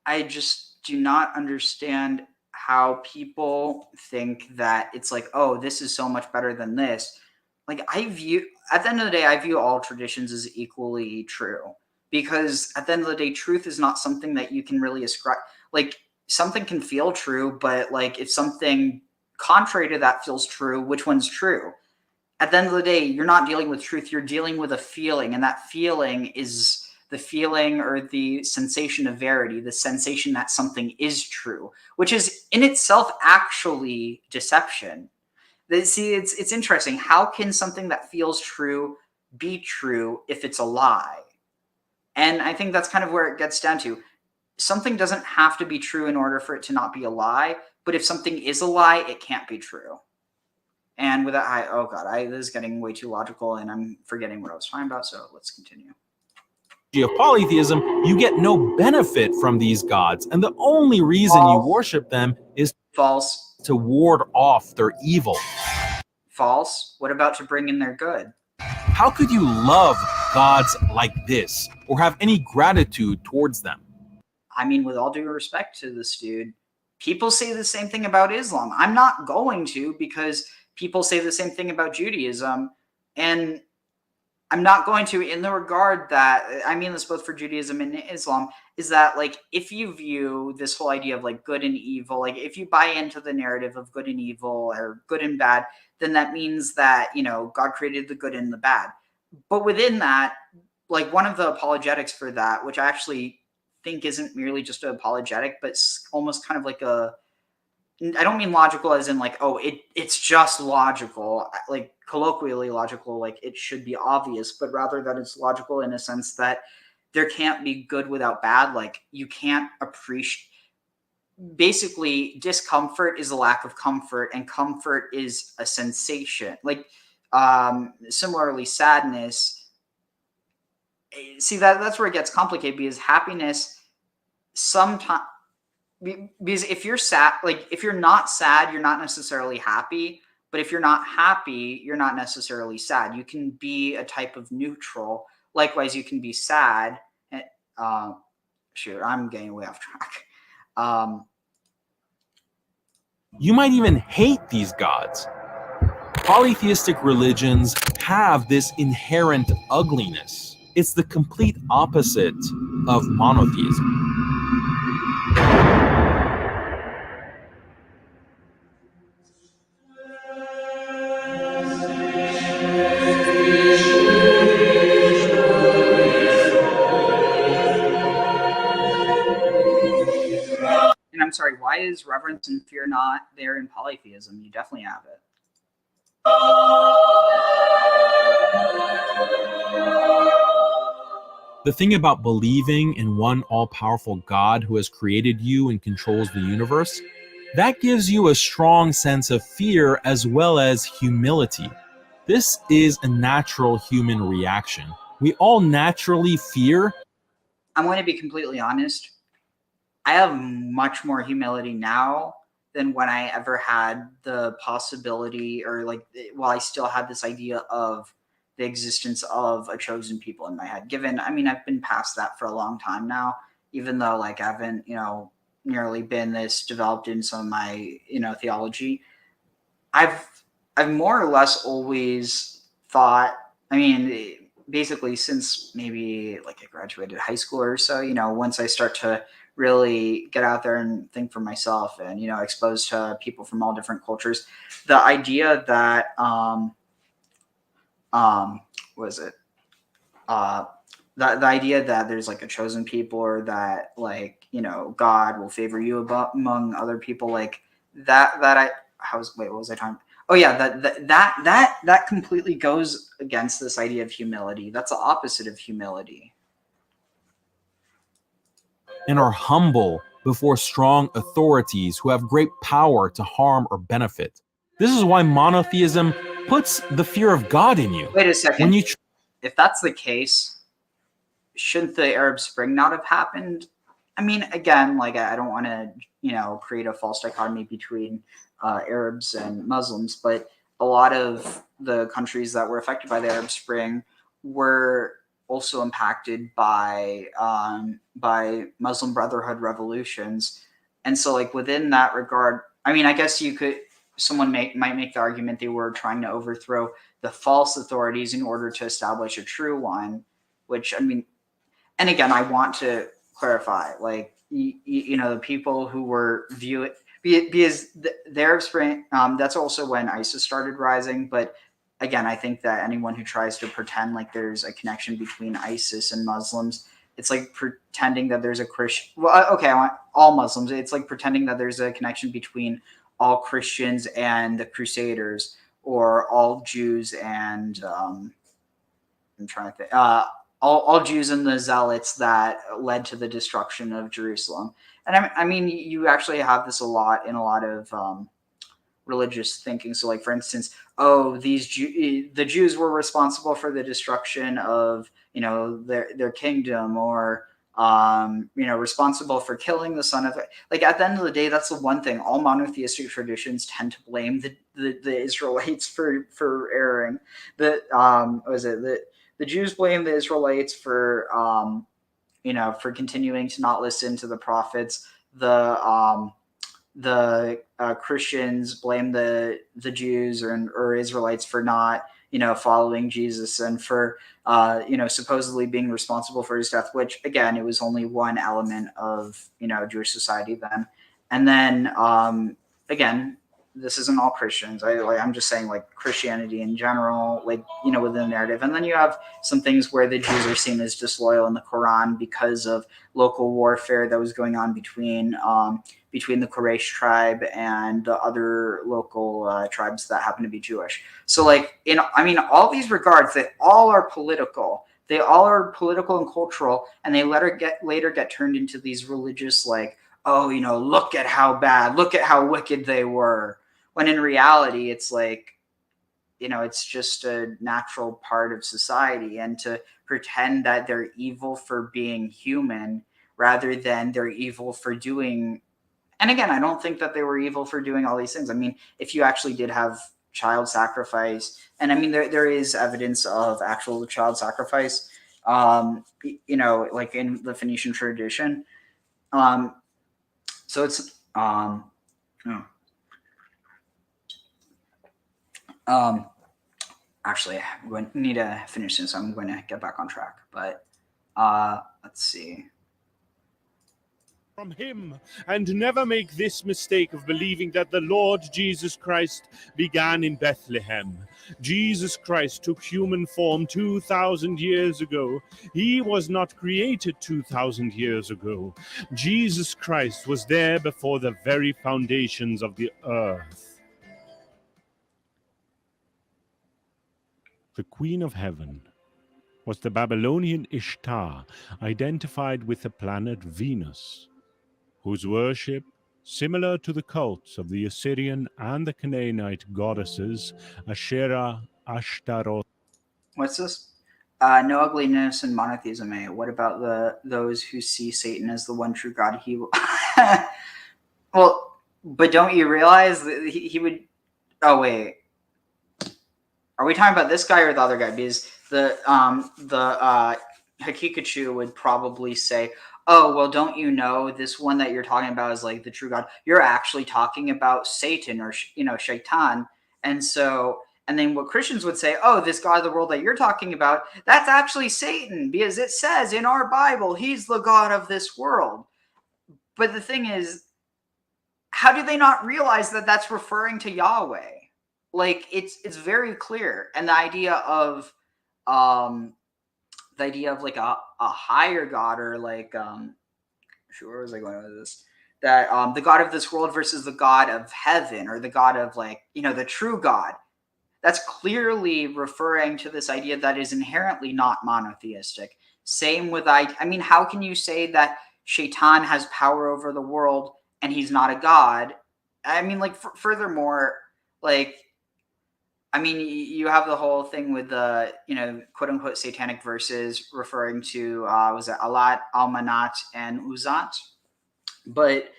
I just do not understand how people think that it's like, oh, this is so much better than this. Like, at the end of the day, I view all traditions as equally true, because at the end of the day, truth is not something that you can really ascribe. Like, something can feel true, but like if something contrary to that feels true, which one's true? At the end of the day, you're not dealing with truth, you're dealing with a feeling, and that feeling is the feeling or the sensation of verity, the sensation that something is true, which is in itself actually deception. See, it's interesting. How can something that feels true be true if it's a lie? And I think that's kind of where it gets down to. Something doesn't have to be true in order for it to not be a lie, but if something is a lie, it can't be true. And with that, this is getting way too logical, and I'm forgetting what I was talking about, so let's continue. Of polytheism, you get no benefit from these gods, and the only reason you worship them is false, to ward off their evil. False. What about to bring in their good? How could you love gods like this or have any gratitude towards them? I mean, with all due respect to this dude, people say the same thing about Islam. I'm not going to, because people say the same thing about Judaism, and I'm not going to, in the regard that, I mean this both for Judaism and Islam, is that, like, if you view this whole idea of, like, good and evil, like, if you buy into the narrative of good and evil or good and bad, then that means that, you know, God created the good and the bad. But within that, like, one of the apologetics for that, which I actually think isn't merely just an apologetic, but almost kind of like a, I don't mean logical as in like, oh, it's just logical, like colloquially logical, like it should be obvious, but rather that it's logical in a sense that there can't be good without bad. Like, you can't appreciate, basically discomfort is a lack of comfort, and comfort is a sensation. Like, similarly, sadness, see, that's where it gets complicated, because happiness sometimes, because if you're sad, like if you're not sad, you're not necessarily happy. But if you're not happy, you're not necessarily sad. You can be a type of neutral. Likewise, you can be sad. Shoot, I'm getting way off track. You might even hate these gods. Polytheistic religions have this inherent ugliness. It's the complete opposite of monotheism. And I'm sorry, why is reverence and fear not there in polytheism? You definitely have it. The thing about believing in one all-powerful God who has created you and controls the universe, that gives you a strong sense of fear as well as humility. This is a natural human reaction. We all naturally fear. I'm going to be completely honest. I have much more humility now than when I ever had the possibility, or like, while I still had this idea of the existence of a chosen people in my head. Given, I mean, I've been past that for a long time now, even though like I haven't, you know, nearly been this developed in some of my, you know, theology. I've more or less always thought, I mean, basically since maybe like I graduated high school or so, you know, once I start to really get out there and think for myself and, you know, exposed to people from all different cultures, the idea that, the idea that there's like a chosen people, or that like, you know, God will favor you among other people, like what was I talking? Oh yeah, that completely goes against this idea of humility. That's the opposite of humility. And are humble before strong authorities who have great power to harm or benefit. This is why monotheism puts the fear of God in you. Wait a second. If that's the case, shouldn't the Arab Spring not have happened? I mean, again, like I don't want to, you know, create a false dichotomy between Arabs and Muslims, but a lot of the countries that were affected by the Arab Spring were also impacted by Muslim Brotherhood revolutions. And so like within that regard, I mean, I guess you could, someone might make the argument they were trying to overthrow the false authorities in order to establish a true one, which, I mean, and again, I want to clarify, like, the people who were because the Arab Spring, that's also when ISIS started rising. But again, I think that anyone who tries to pretend like there's a connection between ISIS and Muslims, it's like pretending that there's a Christian. Well, okay, I want all Muslims. It's like pretending that there's a connection between all Christians and the Crusaders, or all Jews and I'm trying to think, all Jews and the Zealots that led to the destruction of Jerusalem. And I mean, you actually have this a lot in a lot of religious thinking. So, like, for instance, the Jews were responsible for the destruction of their kingdom, or responsible for killing the son of, like, at the end of the day, that's the one thing all monotheistic traditions tend to blame the Israelites for erring. The Jews blame the Israelites for for continuing to not listen to the prophets. The Christians blame the Jews or Israelites for not following Jesus, and for supposedly being responsible for his death, which, again, it was only one element of Jewish society then. And then again, this isn't all Christians. I'm just saying, like, Christianity in general, like, within the narrative. And then you have some things where the Jews are seen as disloyal in the Quran because of local warfare that was going on between the Quraysh tribe and the other local tribes that happen to be Jewish. So, like, all these regards, they all are political. They all are political and cultural, and they later get turned into these religious, like, look at how bad, look at how wicked they were. When in reality, it's like, it's just a natural part of society. And to pretend that they're evil for being human rather than they're evil for doing. And again, I don't think that they were evil for doing all these things. I mean, if you actually did have child sacrifice, and I mean, there is evidence of actual child sacrifice, like in the Phoenician tradition. So it's actually, I'm going to need to finish this. I'm going to get back on track, but let's see. From him, and never make this mistake of believing that the Lord Jesus Christ began in Bethlehem. Jesus Christ took human form 2,000 years ago. He was not created 2,000 years ago. Jesus Christ was there before the very foundations of the earth. The Queen of Heaven was the Babylonian Ishtar, identified with the planet Venus, whose worship, similar to the cults of the Assyrian and the Canaanite goddesses Asherah, Ashtaroth. What's this? No ugliness and monotheism. What about those who see Satan as the one true God? He will. Well, but don't you realize that he would? Oh wait, are we talking about this guy or the other guy? Because the Hakikachu would probably say, oh, well, don't you know this one that you're talking about is like the true God? You're actually talking about Satan, or, Shaitan. And then what Christians would say, oh, this God of the world that you're talking about, that's actually Satan, because it says in our Bible, he's the God of this world. But the thing is, how do they not realize that that's referring to Yahweh? Like, it's very clear. And the idea of like a higher God, or like where was I going with this? That the God of this world versus the God of heaven, or the God of, like, the true God. That's clearly referring to this idea that is inherently not monotheistic. Same with I mean, how can you say that Shaitan has power over the world and he's not a god? I mean, like, furthermore, like, I mean, you have the whole thing with the, quote unquote satanic verses referring to, was it Alat, Almanat, and Uzat? But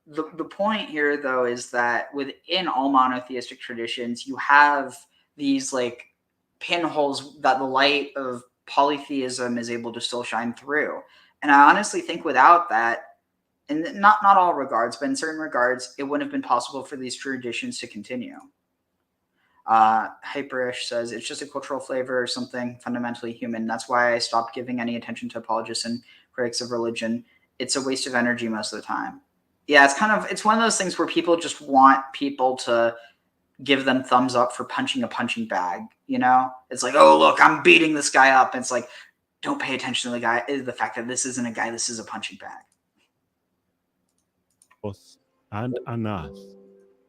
the point here, though, is that within all monotheistic traditions, you have these, like, pinholes that the light of polytheism is able to still shine through. And I honestly think without that, in not all regards, but in certain regards, it wouldn't have been possible for these traditions to continue. Hyperish says it's just a cultural flavor or something fundamentally human. That's why I stopped giving any attention to apologists and critics of religion. It's a waste of energy most of the time. Yeah, it's one of those things where people just want people to give them thumbs up for punching a punching bag. You know, it's like, oh look, I'm beating this guy up. And it's like, don't pay attention to the fact that this isn't a guy, this is a punching bag. And Anath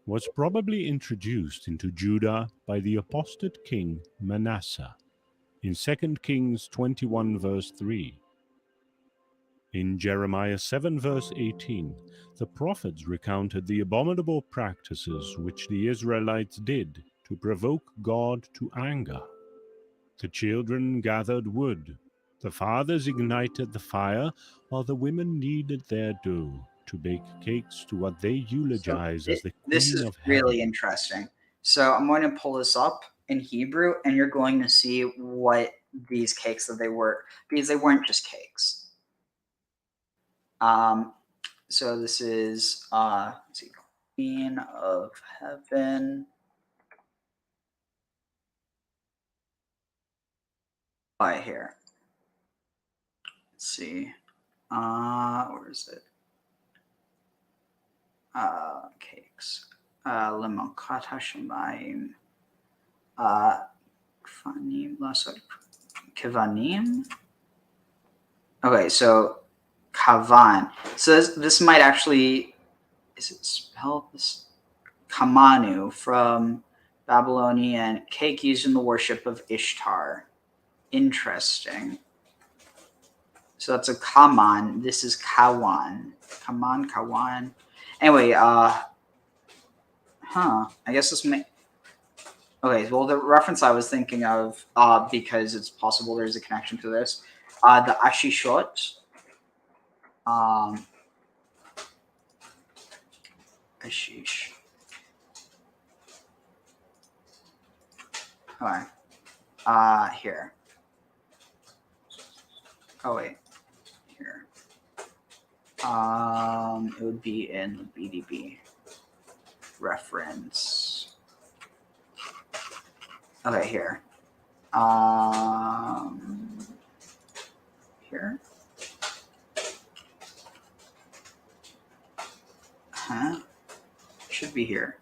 was probably introduced into Judah by the apostate king Manasseh in 2 Kings 21 verse 3. In Jeremiah 7 verse 18, the prophets recounted the abominable practices which the Israelites did to provoke God to anger. The children gathered wood, the fathers ignited the fire, while the women kneaded their dough to bake cakes to what they eulogize as the Queen of Heaven. Really interesting. So I'm going to pull this up in Hebrew, and you're going to see what these cakes that they were, because they weren't just cakes. So this is let's see, Queen of Heaven. Right here. Let's see. Where is it? Cakes. Lemonkat Hashemayim. Kvanim Lasot Kivanim. Okay, so Kavan. So this might actually, is it spelled this? Kamanu, from Babylonian, cake used in the worship of Ishtar. Interesting. So that's a Kaman. This is Kawan. Kaman, Kawan. Anyway, I guess this may. Okay, well, the reference I was thinking of, because it's possible there's a connection to this, the Ashishot. Ashish. All right. Here. Oh wait. Here. It would be in the BDB reference. Okay, here. Here. Should be here.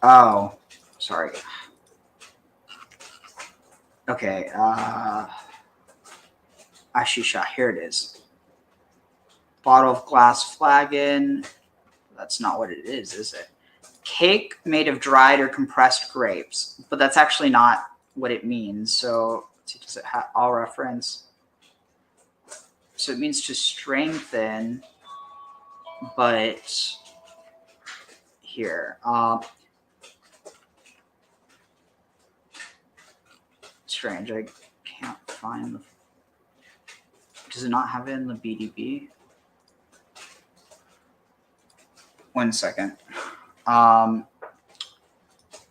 Oh, sorry. Okay, Ashisha, here it is. Bottle of glass flagon. That's not what it is it? Cake made of dried or compressed grapes, but that's actually not what it means. So, let's see, does it have all reference? So it means to strengthen, but here, strange. I can't find the. Does it not have it in the BDB? One second.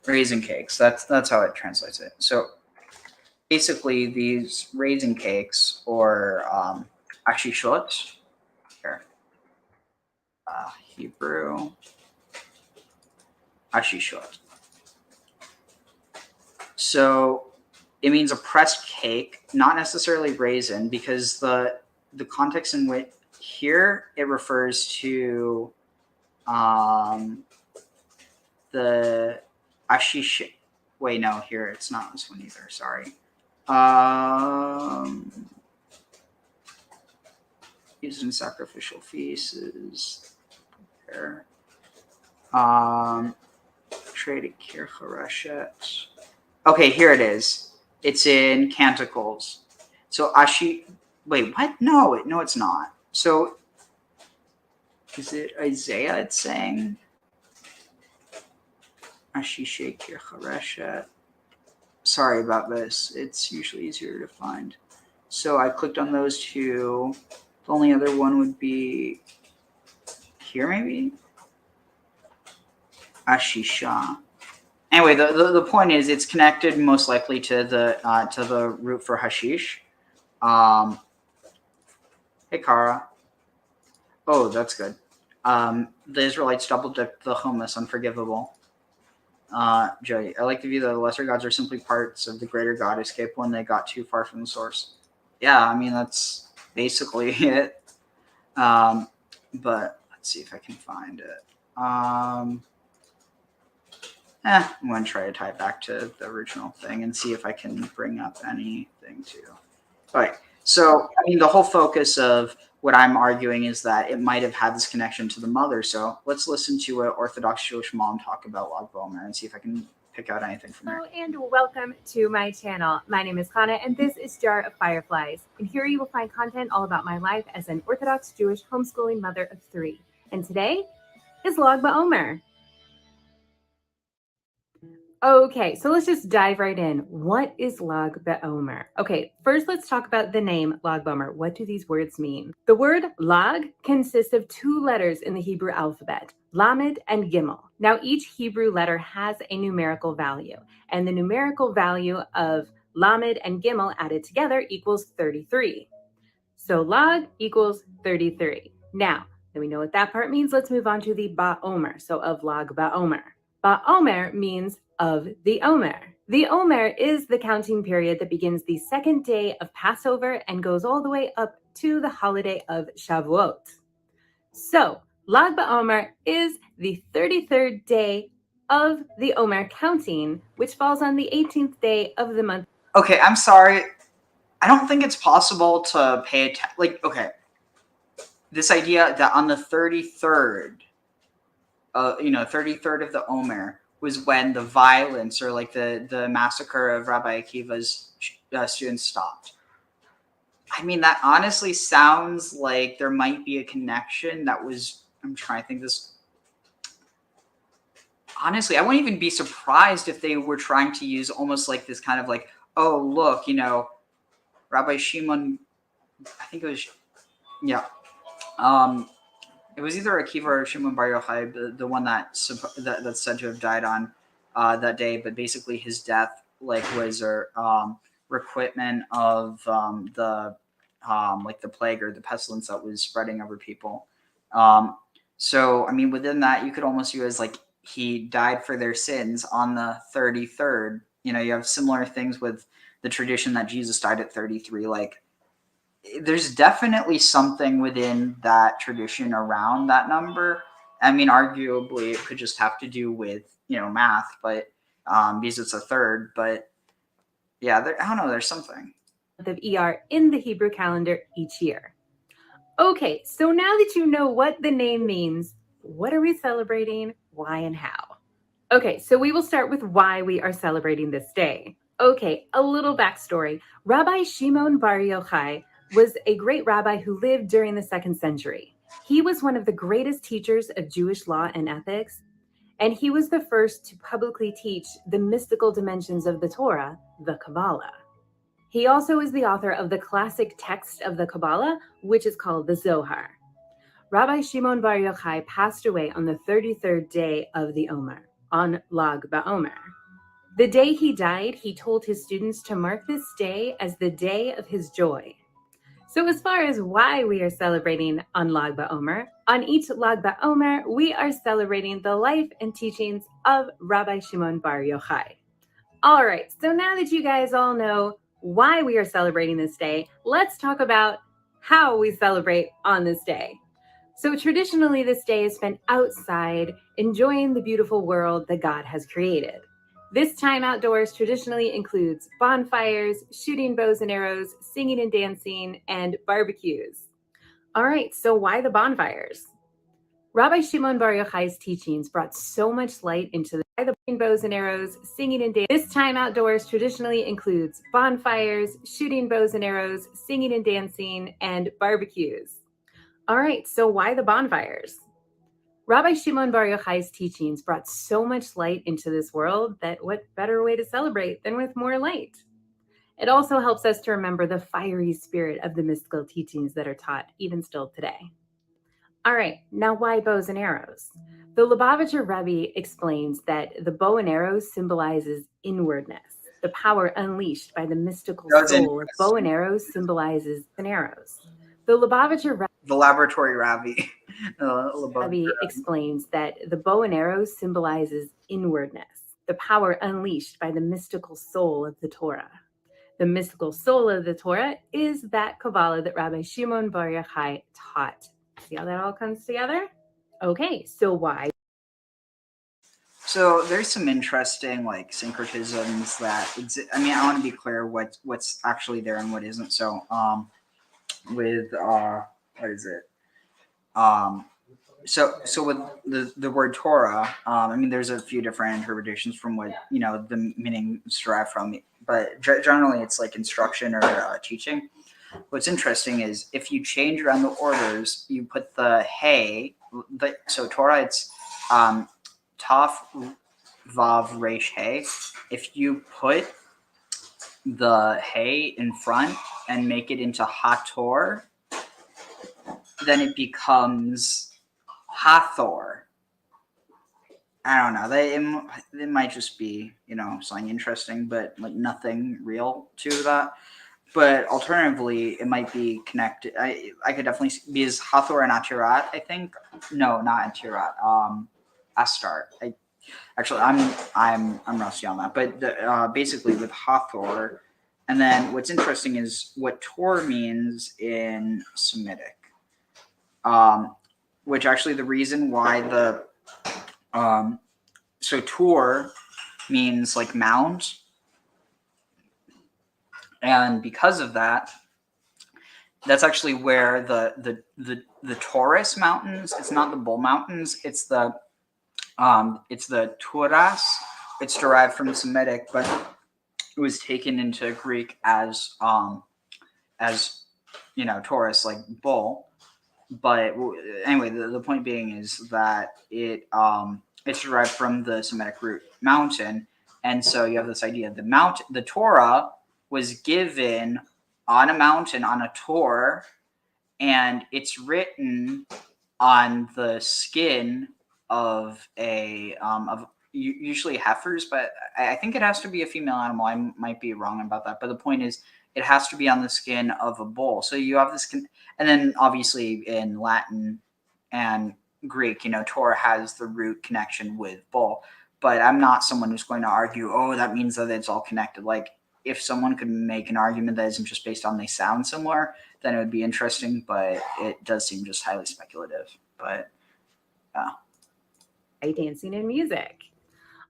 Raisin cakes. That's how it translates it. So basically, these raisin cakes, or Ashishot, here, Hebrew, Ashishot. So it means a pressed cake, not necessarily raisin, because the context in which here it refers to the Ashish. Wait, no, here it's not this one either. Sorry. Used in sacrificial feasts is there. Traded Kirchareshet. Okay, here it is. It's in Canticles. So wait, what? No, it's not. So is it Isaiah it's saying? Ashishe Kirchareshet. Sorry about this. It's usually easier to find. So I clicked on those two. The only other one would be here, maybe? Ashisha. Anyway, the point is, it's connected most likely to the root for hashish. Hey, Kara. Oh, that's good. The Israelites double-dipped the hummus, unforgivable. Joey, I like to view the lesser gods are simply parts of the greater God escape when they got too far from the source. Yeah, I mean, that's basically it. But let's see if I can find it. I'm going to try to tie it back to the original thing and see if I can bring up anything too. All right. So, I mean, the whole focus of what I'm arguing is that it might have had this connection to the mother. So let's listen to an Orthodox Jewish mom talk about Lag BaOmer and see if I can pick out anything from Hello there. and welcome to my channel. My name is Kana and this is Jar of Fireflies. And here you will find content all about my life as an Orthodox Jewish homeschooling mother of 3. And today is Lag BaOmer. Okay, so let's just dive right in. What is Lag BaOmer? Okay, first let's talk about the name Lag BaOmer. What do these words mean? The word Lag consists of 2 letters in the Hebrew alphabet, Lamed and Gimel. Now each Hebrew letter has a numerical value, and the numerical value of Lamed and Gimel added together equals 33. So Lag equals 33. Now that we know what that part means, let's move on to the BaOmer, so of Lag BaOmer. BaOmer means of the Omer. The Omer is the counting period that begins the 2nd day of Passover and goes all the way up to the holiday of Shavuot. So, Lag BaOmer is the 33rd day of the Omer counting, which falls on the 18th day of the month. Okay, I'm sorry. I don't think it's possible to pay attention. Like, okay, this idea that on the 33rd, 33rd of the Omer was when the violence or like the massacre of Rabbi Akiva's students stopped. I mean, that honestly sounds like there might be a connection that was, I'm trying to think this. Honestly, I wouldn't even be surprised if they were trying to use almost like this kind of like, oh, look, Rabbi Shimon, I think it was, yeah. It was either Akiva or Shimon Bar Yochai, the one that's said to have died on that day. But basically, his death was a requitment of the plague or the pestilence that was spreading over people. So I mean, within that, you could almost view as like he died for their sins on the 33rd. You have similar things with the tradition that Jesus died at 33. There's definitely something within that tradition around that number. I mean, arguably, it could just have to do with, math, but because it's a third. But yeah, I don't know. There's something. Of Iyar in the Hebrew calendar each year. Okay, so now that you know what the name means, what are we celebrating, why, and how? Okay, so we will start with why we are celebrating this day. Okay, a little backstory. Rabbi Shimon Bar Yochai was a great rabbi who lived during the 2nd century. He was one of the greatest teachers of Jewish law and ethics, and he was the first to publicly teach the mystical dimensions of the Torah, the Kabbalah. He also is the author of the classic text of the Kabbalah, which is called the Zohar. Rabbi Shimon Bar Yochai passed away on the 33rd day of the Omer, on Lag BaOmer. The day he died, he told his students to mark this day as the day of his joy. So as far as why we are celebrating on Lag BaOmer, on each Lag BaOmer, we are celebrating the life and teachings of Rabbi Shimon Bar Yochai. All right, so now that you guys all know why we are celebrating this day, let's talk about how we celebrate on this day. So traditionally, this day is spent outside, enjoying the beautiful world that God has created. This time outdoors traditionally includes bonfires, shooting bows and arrows, singing and dancing, and barbecues. All right, so why the bonfires? Rabbi Shimon Bar Yochai's teachings brought so much light into the bows and arrows, singing and dancing. This time outdoors traditionally includes bonfires, shooting bows and arrows, singing and dancing, and barbecues. All right, so why the bonfires? Rabbi Shimon Bar Yochai's teachings brought so much light into this world that what better way to celebrate than with more light? It also helps us to remember the fiery spirit of the mystical teachings that are taught even still today. All right, now why bows and arrows? The Lubavitcher Rebbe explains that the bow and arrows symbolizes inwardness, the power unleashed by the mystical soul. Bow and arrows symbolizes arrows. The Lubavitcher The laboratory Rabbi. Rabbi explains that the bow and arrow symbolizes inwardness, the power unleashed by the mystical soul of the Torah. The mystical soul of the Torah is that Kabbalah that Rabbi Shimon Bar Yochai taught. See how that all comes together? Okay, so why? So there's some interesting like syncretisms that I mean, I want to be clear what's actually there and what isn't. So with what is it? So with the word Torah, I mean, there's a few different interpretations from what the meaning is derived from, but generally it's like instruction or teaching. What's interesting is if you change around the orders, you put the hey. So Torah, it's Taf Vav Resh Hey. If you put the hey in front and make it into Hator, then it becomes Hathor. I don't know. It might just be, something interesting, but like nothing real to that. But alternatively, it might be connected. I could definitely see, because Hathor and Atirat, I think. No, not Atirat. Astart. I'm rusty on that. But basically with Hathor, and then what's interesting is what Tor means in Semitic. Which actually the reason why so Tor means like mount, and because of that, that's actually where the Taurus mountains. It's not the Bull Mountains. It's the Turas. It's derived from Semitic, but it was taken into Greek as Taurus, like bull. But anyway, the point being is that it's derived from the Semitic root mountain, and so you have this idea of the Torah was given on a mountain on a Tor, and it's written on the skin of usually heifers, but I think it has to be a female animal. I might be wrong about that, but the point is it has to be on the skin of a bull. So you have this, and then obviously in Latin and Greek, Torah has the root connection with bull. But I'm not someone who's going to argue, oh, that means that it's all connected. Like if someone could make an argument that isn't just based on they sound similar, then it would be interesting. But it does seem just highly speculative. But dancing and music.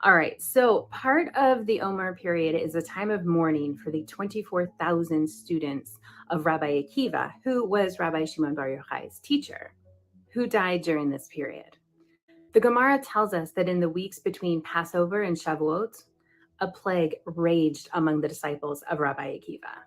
All right, so part of the Omer period is a time of mourning for the 24,000 students of Rabbi Akiva, who was Rabbi Shimon Bar Yochai's teacher, who died during this period. The Gemara tells us that in the weeks between Passover and Shavuot, a plague raged among the disciples of Rabbi Akiva.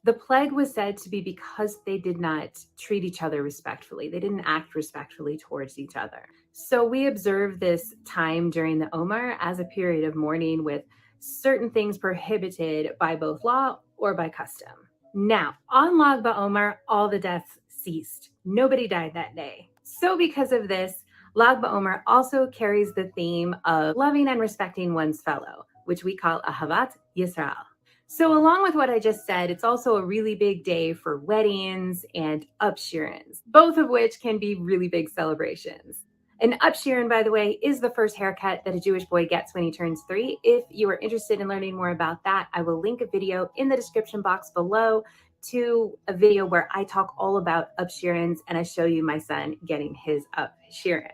The plague was said to be because they did not treat each other respectfully. They didn't act respectfully towards each other. So we observe this time during the Omer as a period of mourning with certain things prohibited by both law or by custom. Now, on Lag BaOmer, all the deaths ceased. Nobody died that day. So because of this, Lag BaOmer also carries the theme of loving and respecting one's fellow, which we call Ahavat Yisrael. So along with what I just said, it's also a really big day for weddings and upshirins, both of which can be really big celebrations. An upshirin, by the way, is the first haircut that a Jewish boy gets when he turns 3. If you are interested in learning more about that, I will link a video in the description box below to a video where I talk all about upshirins and I show you my son getting his upshirin.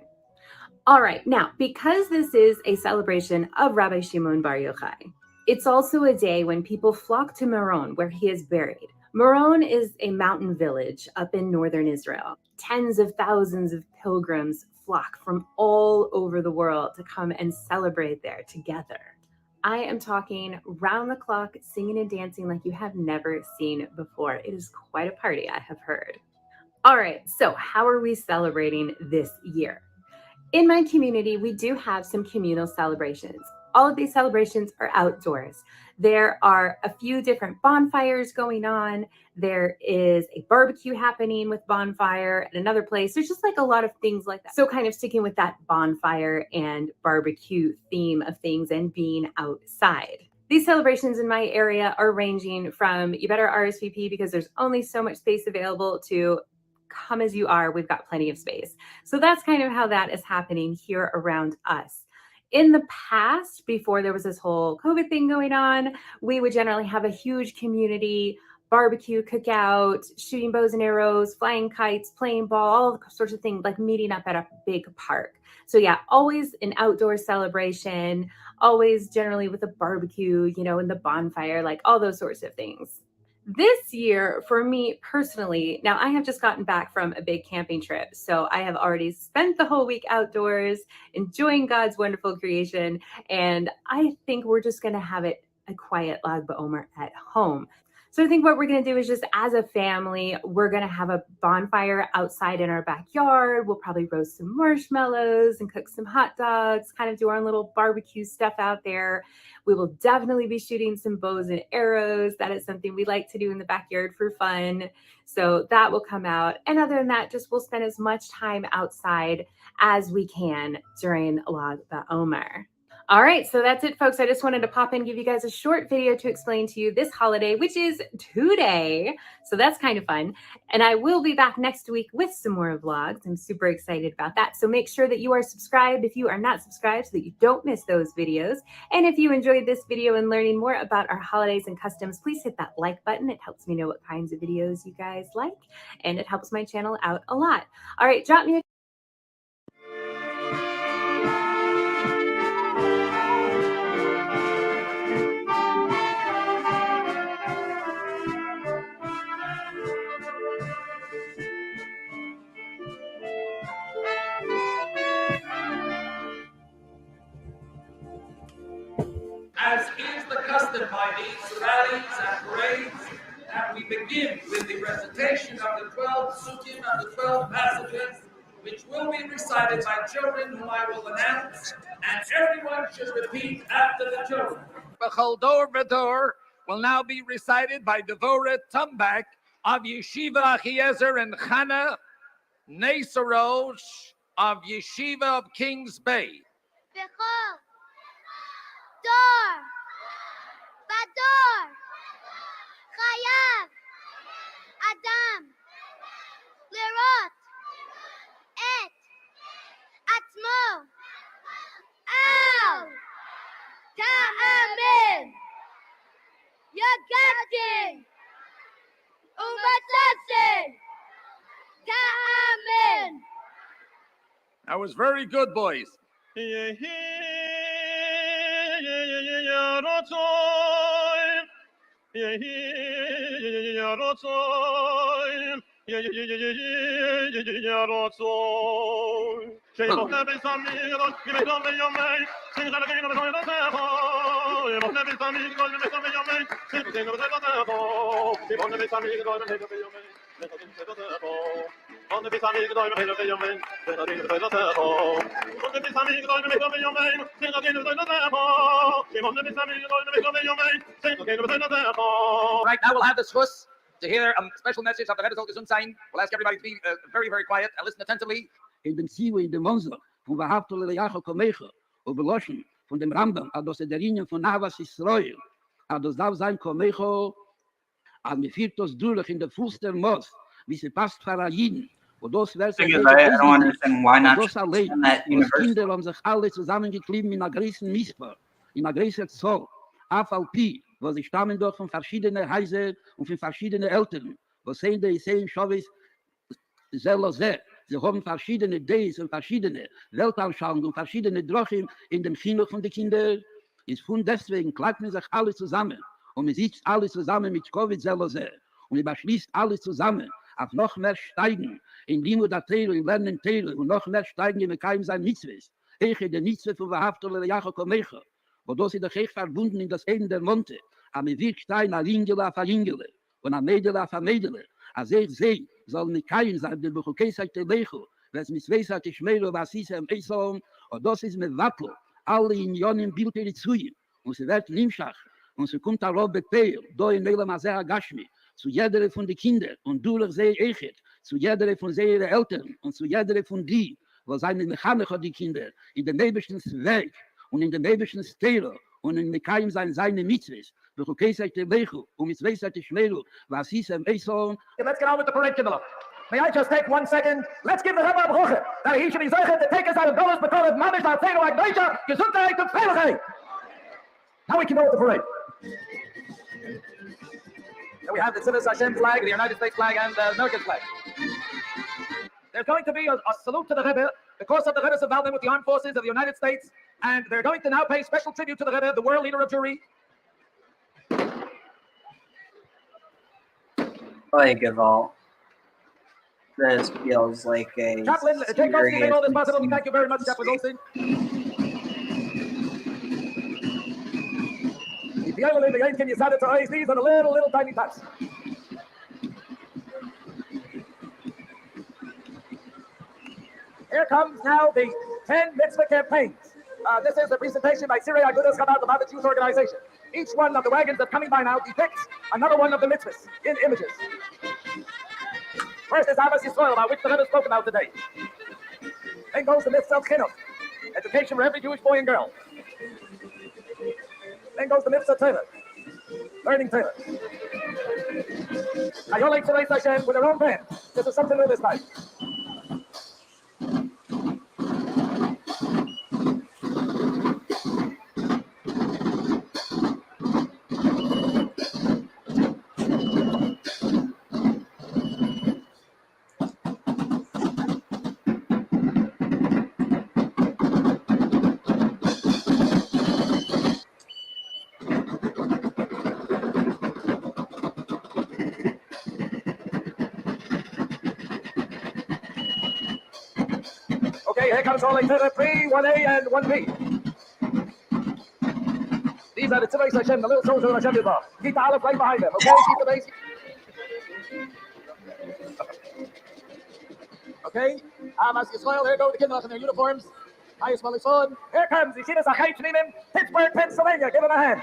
All right, now, because this is a celebration of Rabbi Shimon Bar Yochai, it's also a day when people flock to Meron, where he is buried. Meron is a mountain village up in northern Israel. Tens of thousands of pilgrims flock from all over the world to come and celebrate there together. I am talking round the clock, singing and dancing like you have never seen before. It is quite a party, I have heard. All right, so how are we celebrating this year? In my community, we do have some communal celebrations. All of these celebrations are outdoors. There are a few different bonfires going on. There is a barbecue happening with Bonfire at another place. There's just like a lot of things like that. So kind of sticking with that bonfire and barbecue theme of things and being outside. These celebrations in my area are ranging from you better RSVP because there's only so much space available to come as you are. We've got plenty of space. So that's kind of how that is happening here around us. In the past, before there was this whole COVID thing going on, we would generally have a huge community barbecue, cookout, shooting bows and arrows, flying kites, playing ball, all sorts of things, like meeting up at a big park. So yeah, always an outdoor celebration, always generally with a barbecue, you know, and the bonfire, like all those sorts of things. This year, for me personally, now I have just gotten back from a big camping trip. So I have already spent the whole week outdoors, enjoying God's wonderful creation. And I think we're just going to have it a quiet Lag BaOmer at home. So I think what we're going to do is just as a family, we're going to have a bonfire outside in our backyard. We'll probably roast some marshmallows and cook some hot dogs, kind of do our little barbecue stuff out there. We will definitely be shooting some bows and arrows. That is something we like to do in the backyard for fun. So that will come out. And other than that, just we'll spend as much time outside as we can during Lag BaOmer. All right, so that's it, folks. I just wanted to pop in and give you guys a short video to explain to you this holiday, which is today. So that's kind of fun. And I will be back next week with some more vlogs. I'm super excited about that. So make sure that you are subscribed if you are not subscribed so that you don't miss those videos. And if you enjoyed this video and learning more about our holidays and customs, please hit that like button. It helps me know what kinds of videos you guys like, and it helps my channel out a lot. All right, drop me a As is the custom by these rallies and parades, that we begin with the recitation of the 12 sukkim of the 12 passages, which will be recited by children whom I will announce, and everyone should repeat after the children. B'chol dor v'dor will now be recited by Devorah Tumbak of Yeshiva Achiezer and Chana Nesarosh of Yeshiva of Kings Bay. B'chol dor v'dor chayav adam lirot et atzmo al ta'amim yagatin u'matzatzin ta'amim. That was very good, boys. Right now we'll have the shus to hear a special message of the Rebbe Gesundsein. We'll ask everybody to be very, very quiet and listen attentively. In dem Ziel in dem Monster von Wahrhaftel Leachel Komecha und Beloschen von dem Rambam, ados der Linien von Navas Israel, ados darf sein Komecha, an mir führt das durch in der Fuß der Mos, wie sie passt für Jeden. Und das wird I don't understand why not just in that universe. Kinder haben sich alle zusammengeklebt in einer großen Misper, in einer großen Zoll, AVP, wo sie stammen doch von verschiedenen Häusern und von verschiedenen Eltern, wo sehen die sehen Schowis sehr sehr. Sie haben verschiedene Days und verschiedene Weltanschauungen und verschiedene Drochen in dem Kino von den Kindern. Ist von deswegen klappt man sich alle zusammen und man sitzt alle zusammen mit Covid sehr sehr und man beschließt alles zusammen auf noch mehr steigen in Limud Teil und Lernen Teil und noch mehr steigen in keinem sein Mitzvahs. Ich der Mitzvah von Wahrhaftel Leachel Komecha, wo das in der Kirche verbunden in das Ende der Monte, am wird stein a Lingela auf a Lingele und a Mädel auf a Mädel. Als ich soll nicht kein sein, der Buchokesheit der Lechel, was mit Weisheit ich schmele, was ist am Esom, und das ist mit Wattel, alle in Jonen Bilder zu ihm, und sie wird Nimschach, und sie kommt a Robbe Peir, do in Mele Mazera Gashmi, zu jeder von den Kindern, und durch sie Echet, zu jeder von seinen Eltern, und zu jeder von die, wo seine Mechaniker die Kinder, in dem nebischen Weg, und in dem nebischen Stele, und in Mekayim seine Mitzvahs. Let's get on with the parade, Kindle. May I just take 1 second? Let's give the Rebbe a Bruche, that he should be zeichen to take us out of dollars because of Mamish, Arzeinu, Agneisha, Gesundheit und Freiheit. Now we can go with the parade. Here we have the Sefirat HaOmer flag, the United States flag, and the American flag. There's going to be a salute to the Rebbe because of the Rebbe's involvement with the armed forces of the United States, and they're going to now pay special tribute to the Rebbe, the world leader of Jewry. Gavalt. This feels like a Chaplain, Jake Olsen made all this possible. We thank you very much, Chaplain Olsen. These are the little tiny tots. Here comes now the 10 mitzvah campaigns. This is a presentation by Sefirat HaOmer, the Bāʔōmer Jewish organization. Each one of the wagons that's coming by now depicts another one of the mitzvahs in images. First is Ahavas Yisrael, about which the Rebbe spoke about today. Then goes the mitzvah of chinuch, education for every Jewish boy and girl. Then goes the mitzvah of Torah, learning Torah. Ayolei Tzarei Hashem with their own band. This is something new this time. Here comes all Torah 3, 1A, and 1B. These are the Sefirat HaOmer, the little soldiers of Hashem Yisrael. Keep the olive right behind them, okay? Keep the base. Okay? Ahavas Yisrael, here go the Kindle in their uniforms. Highest Malison. Here comes Yeshiva Zachai Shneimim, Pittsburgh, Pennsylvania. Give him a hand.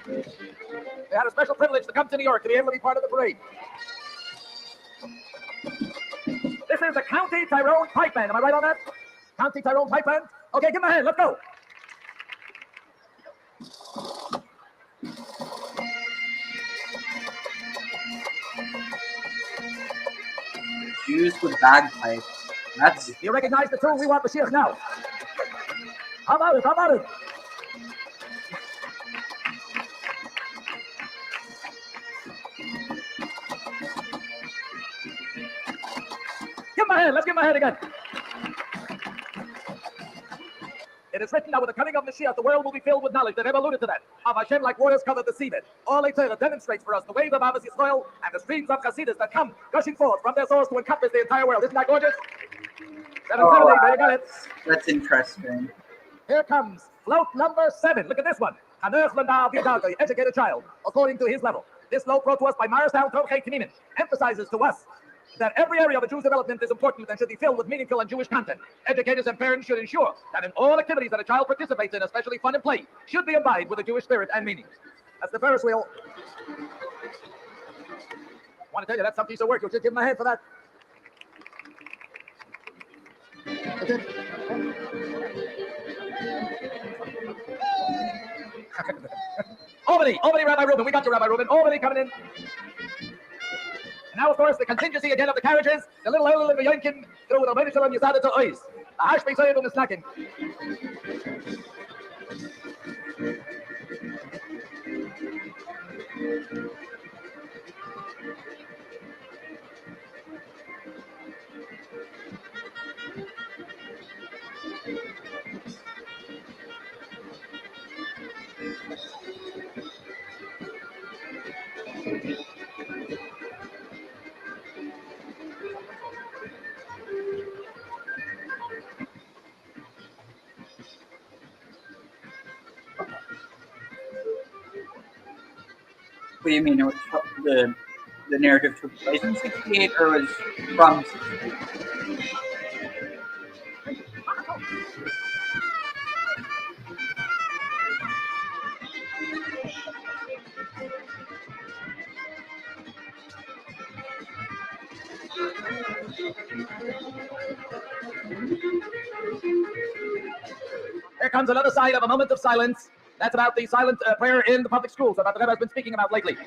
They had a special privilege to come to New York to be able to be part of the parade. This is the County Tyrone Pipe Band. Am I right on that? County Tyrone Pipe Band? Okay, give him a hand. Let's go. Jews with bagpipes. That's... You recognize the tune? We want the Mashiach now. How about it? How about it? Give him a hand. Let's give him a hand again. It is written that with the coming of Mashiach, the world will be filled with knowledge. They never alluded to that. Of Hashem like waters cover the seabed. All Torah demonstrates for us the wave of Ahavas Yisrael and the streams of Chassidus that come gushing forth from their source to encompass the entire world. Isn't that gorgeous? 770, there you got it. That's interesting. Here comes float number 7. Look at this one. Educated child, according to his level. This float brought to us by Marstown Torchei Knimin emphasizes to us that every area of a Jew's development is important and should be filled with meaningful and Jewish content. Educators and parents should ensure that in all activities that a child participates in, especially fun and play, should be imbibed with the Jewish spirit and meaning. That's the Ferris wheel. I want to tell you, that's some piece of work. You should give him a hand for that. Albany, Rabbi Reuben. We got you, Rabbi Reuben. Albany coming in. Now, of course, the contingency again of the carriages. The little oil of the Yankin through the Meron and Yisada to Ois. The Hash Beisayim and the Snacking. What do you mean? It was the narrative took place in 68 or was from 68? here comes another side of a moment of silence. That's about the silent prayer in the public schools, about the Rebbe has been speaking about lately.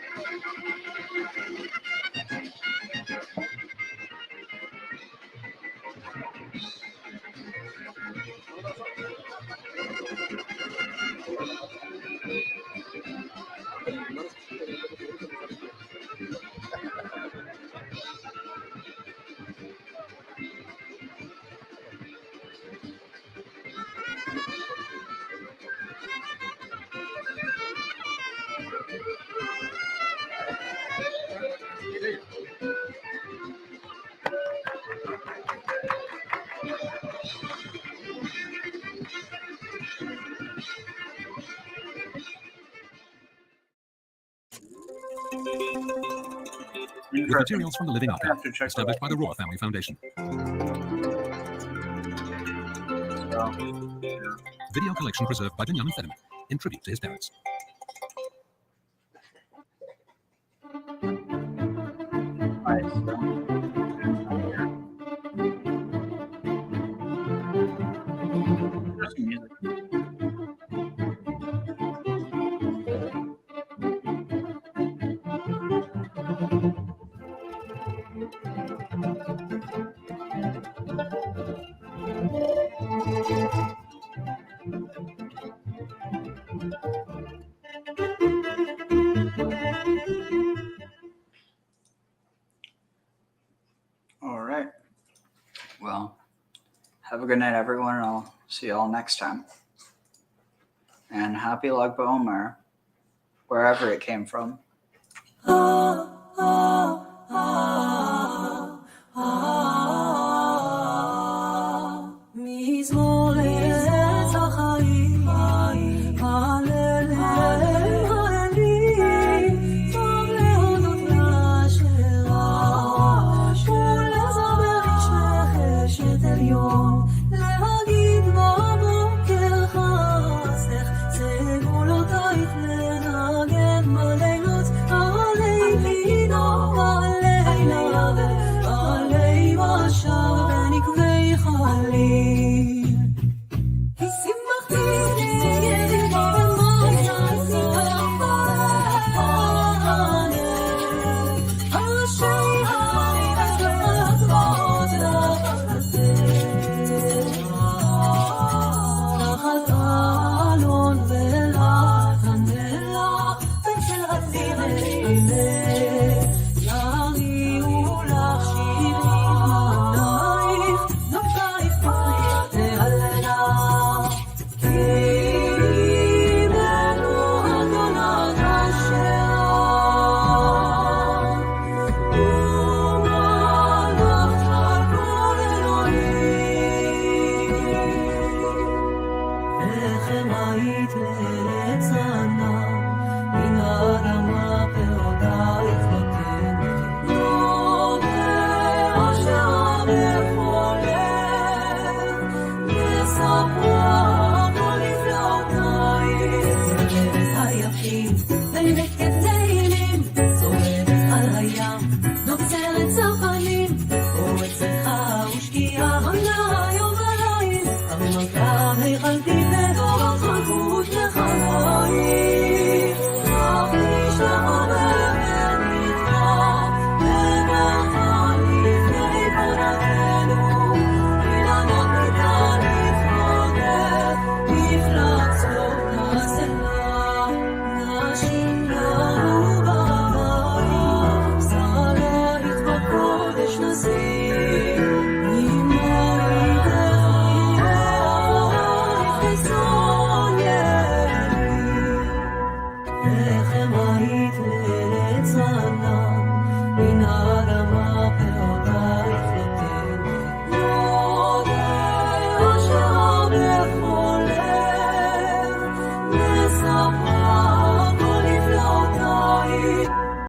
With materials from the Living Archive, established by the Rohr Family Foundation. Video collection preserved by Benjamin Fetterman in tribute to his parents. All right. Well, have a good night, everyone, and I'll see you all next time. And happy Lag BaOmer, wherever it came from. נוצרת צפנים, או אצלך ושקיעה עונה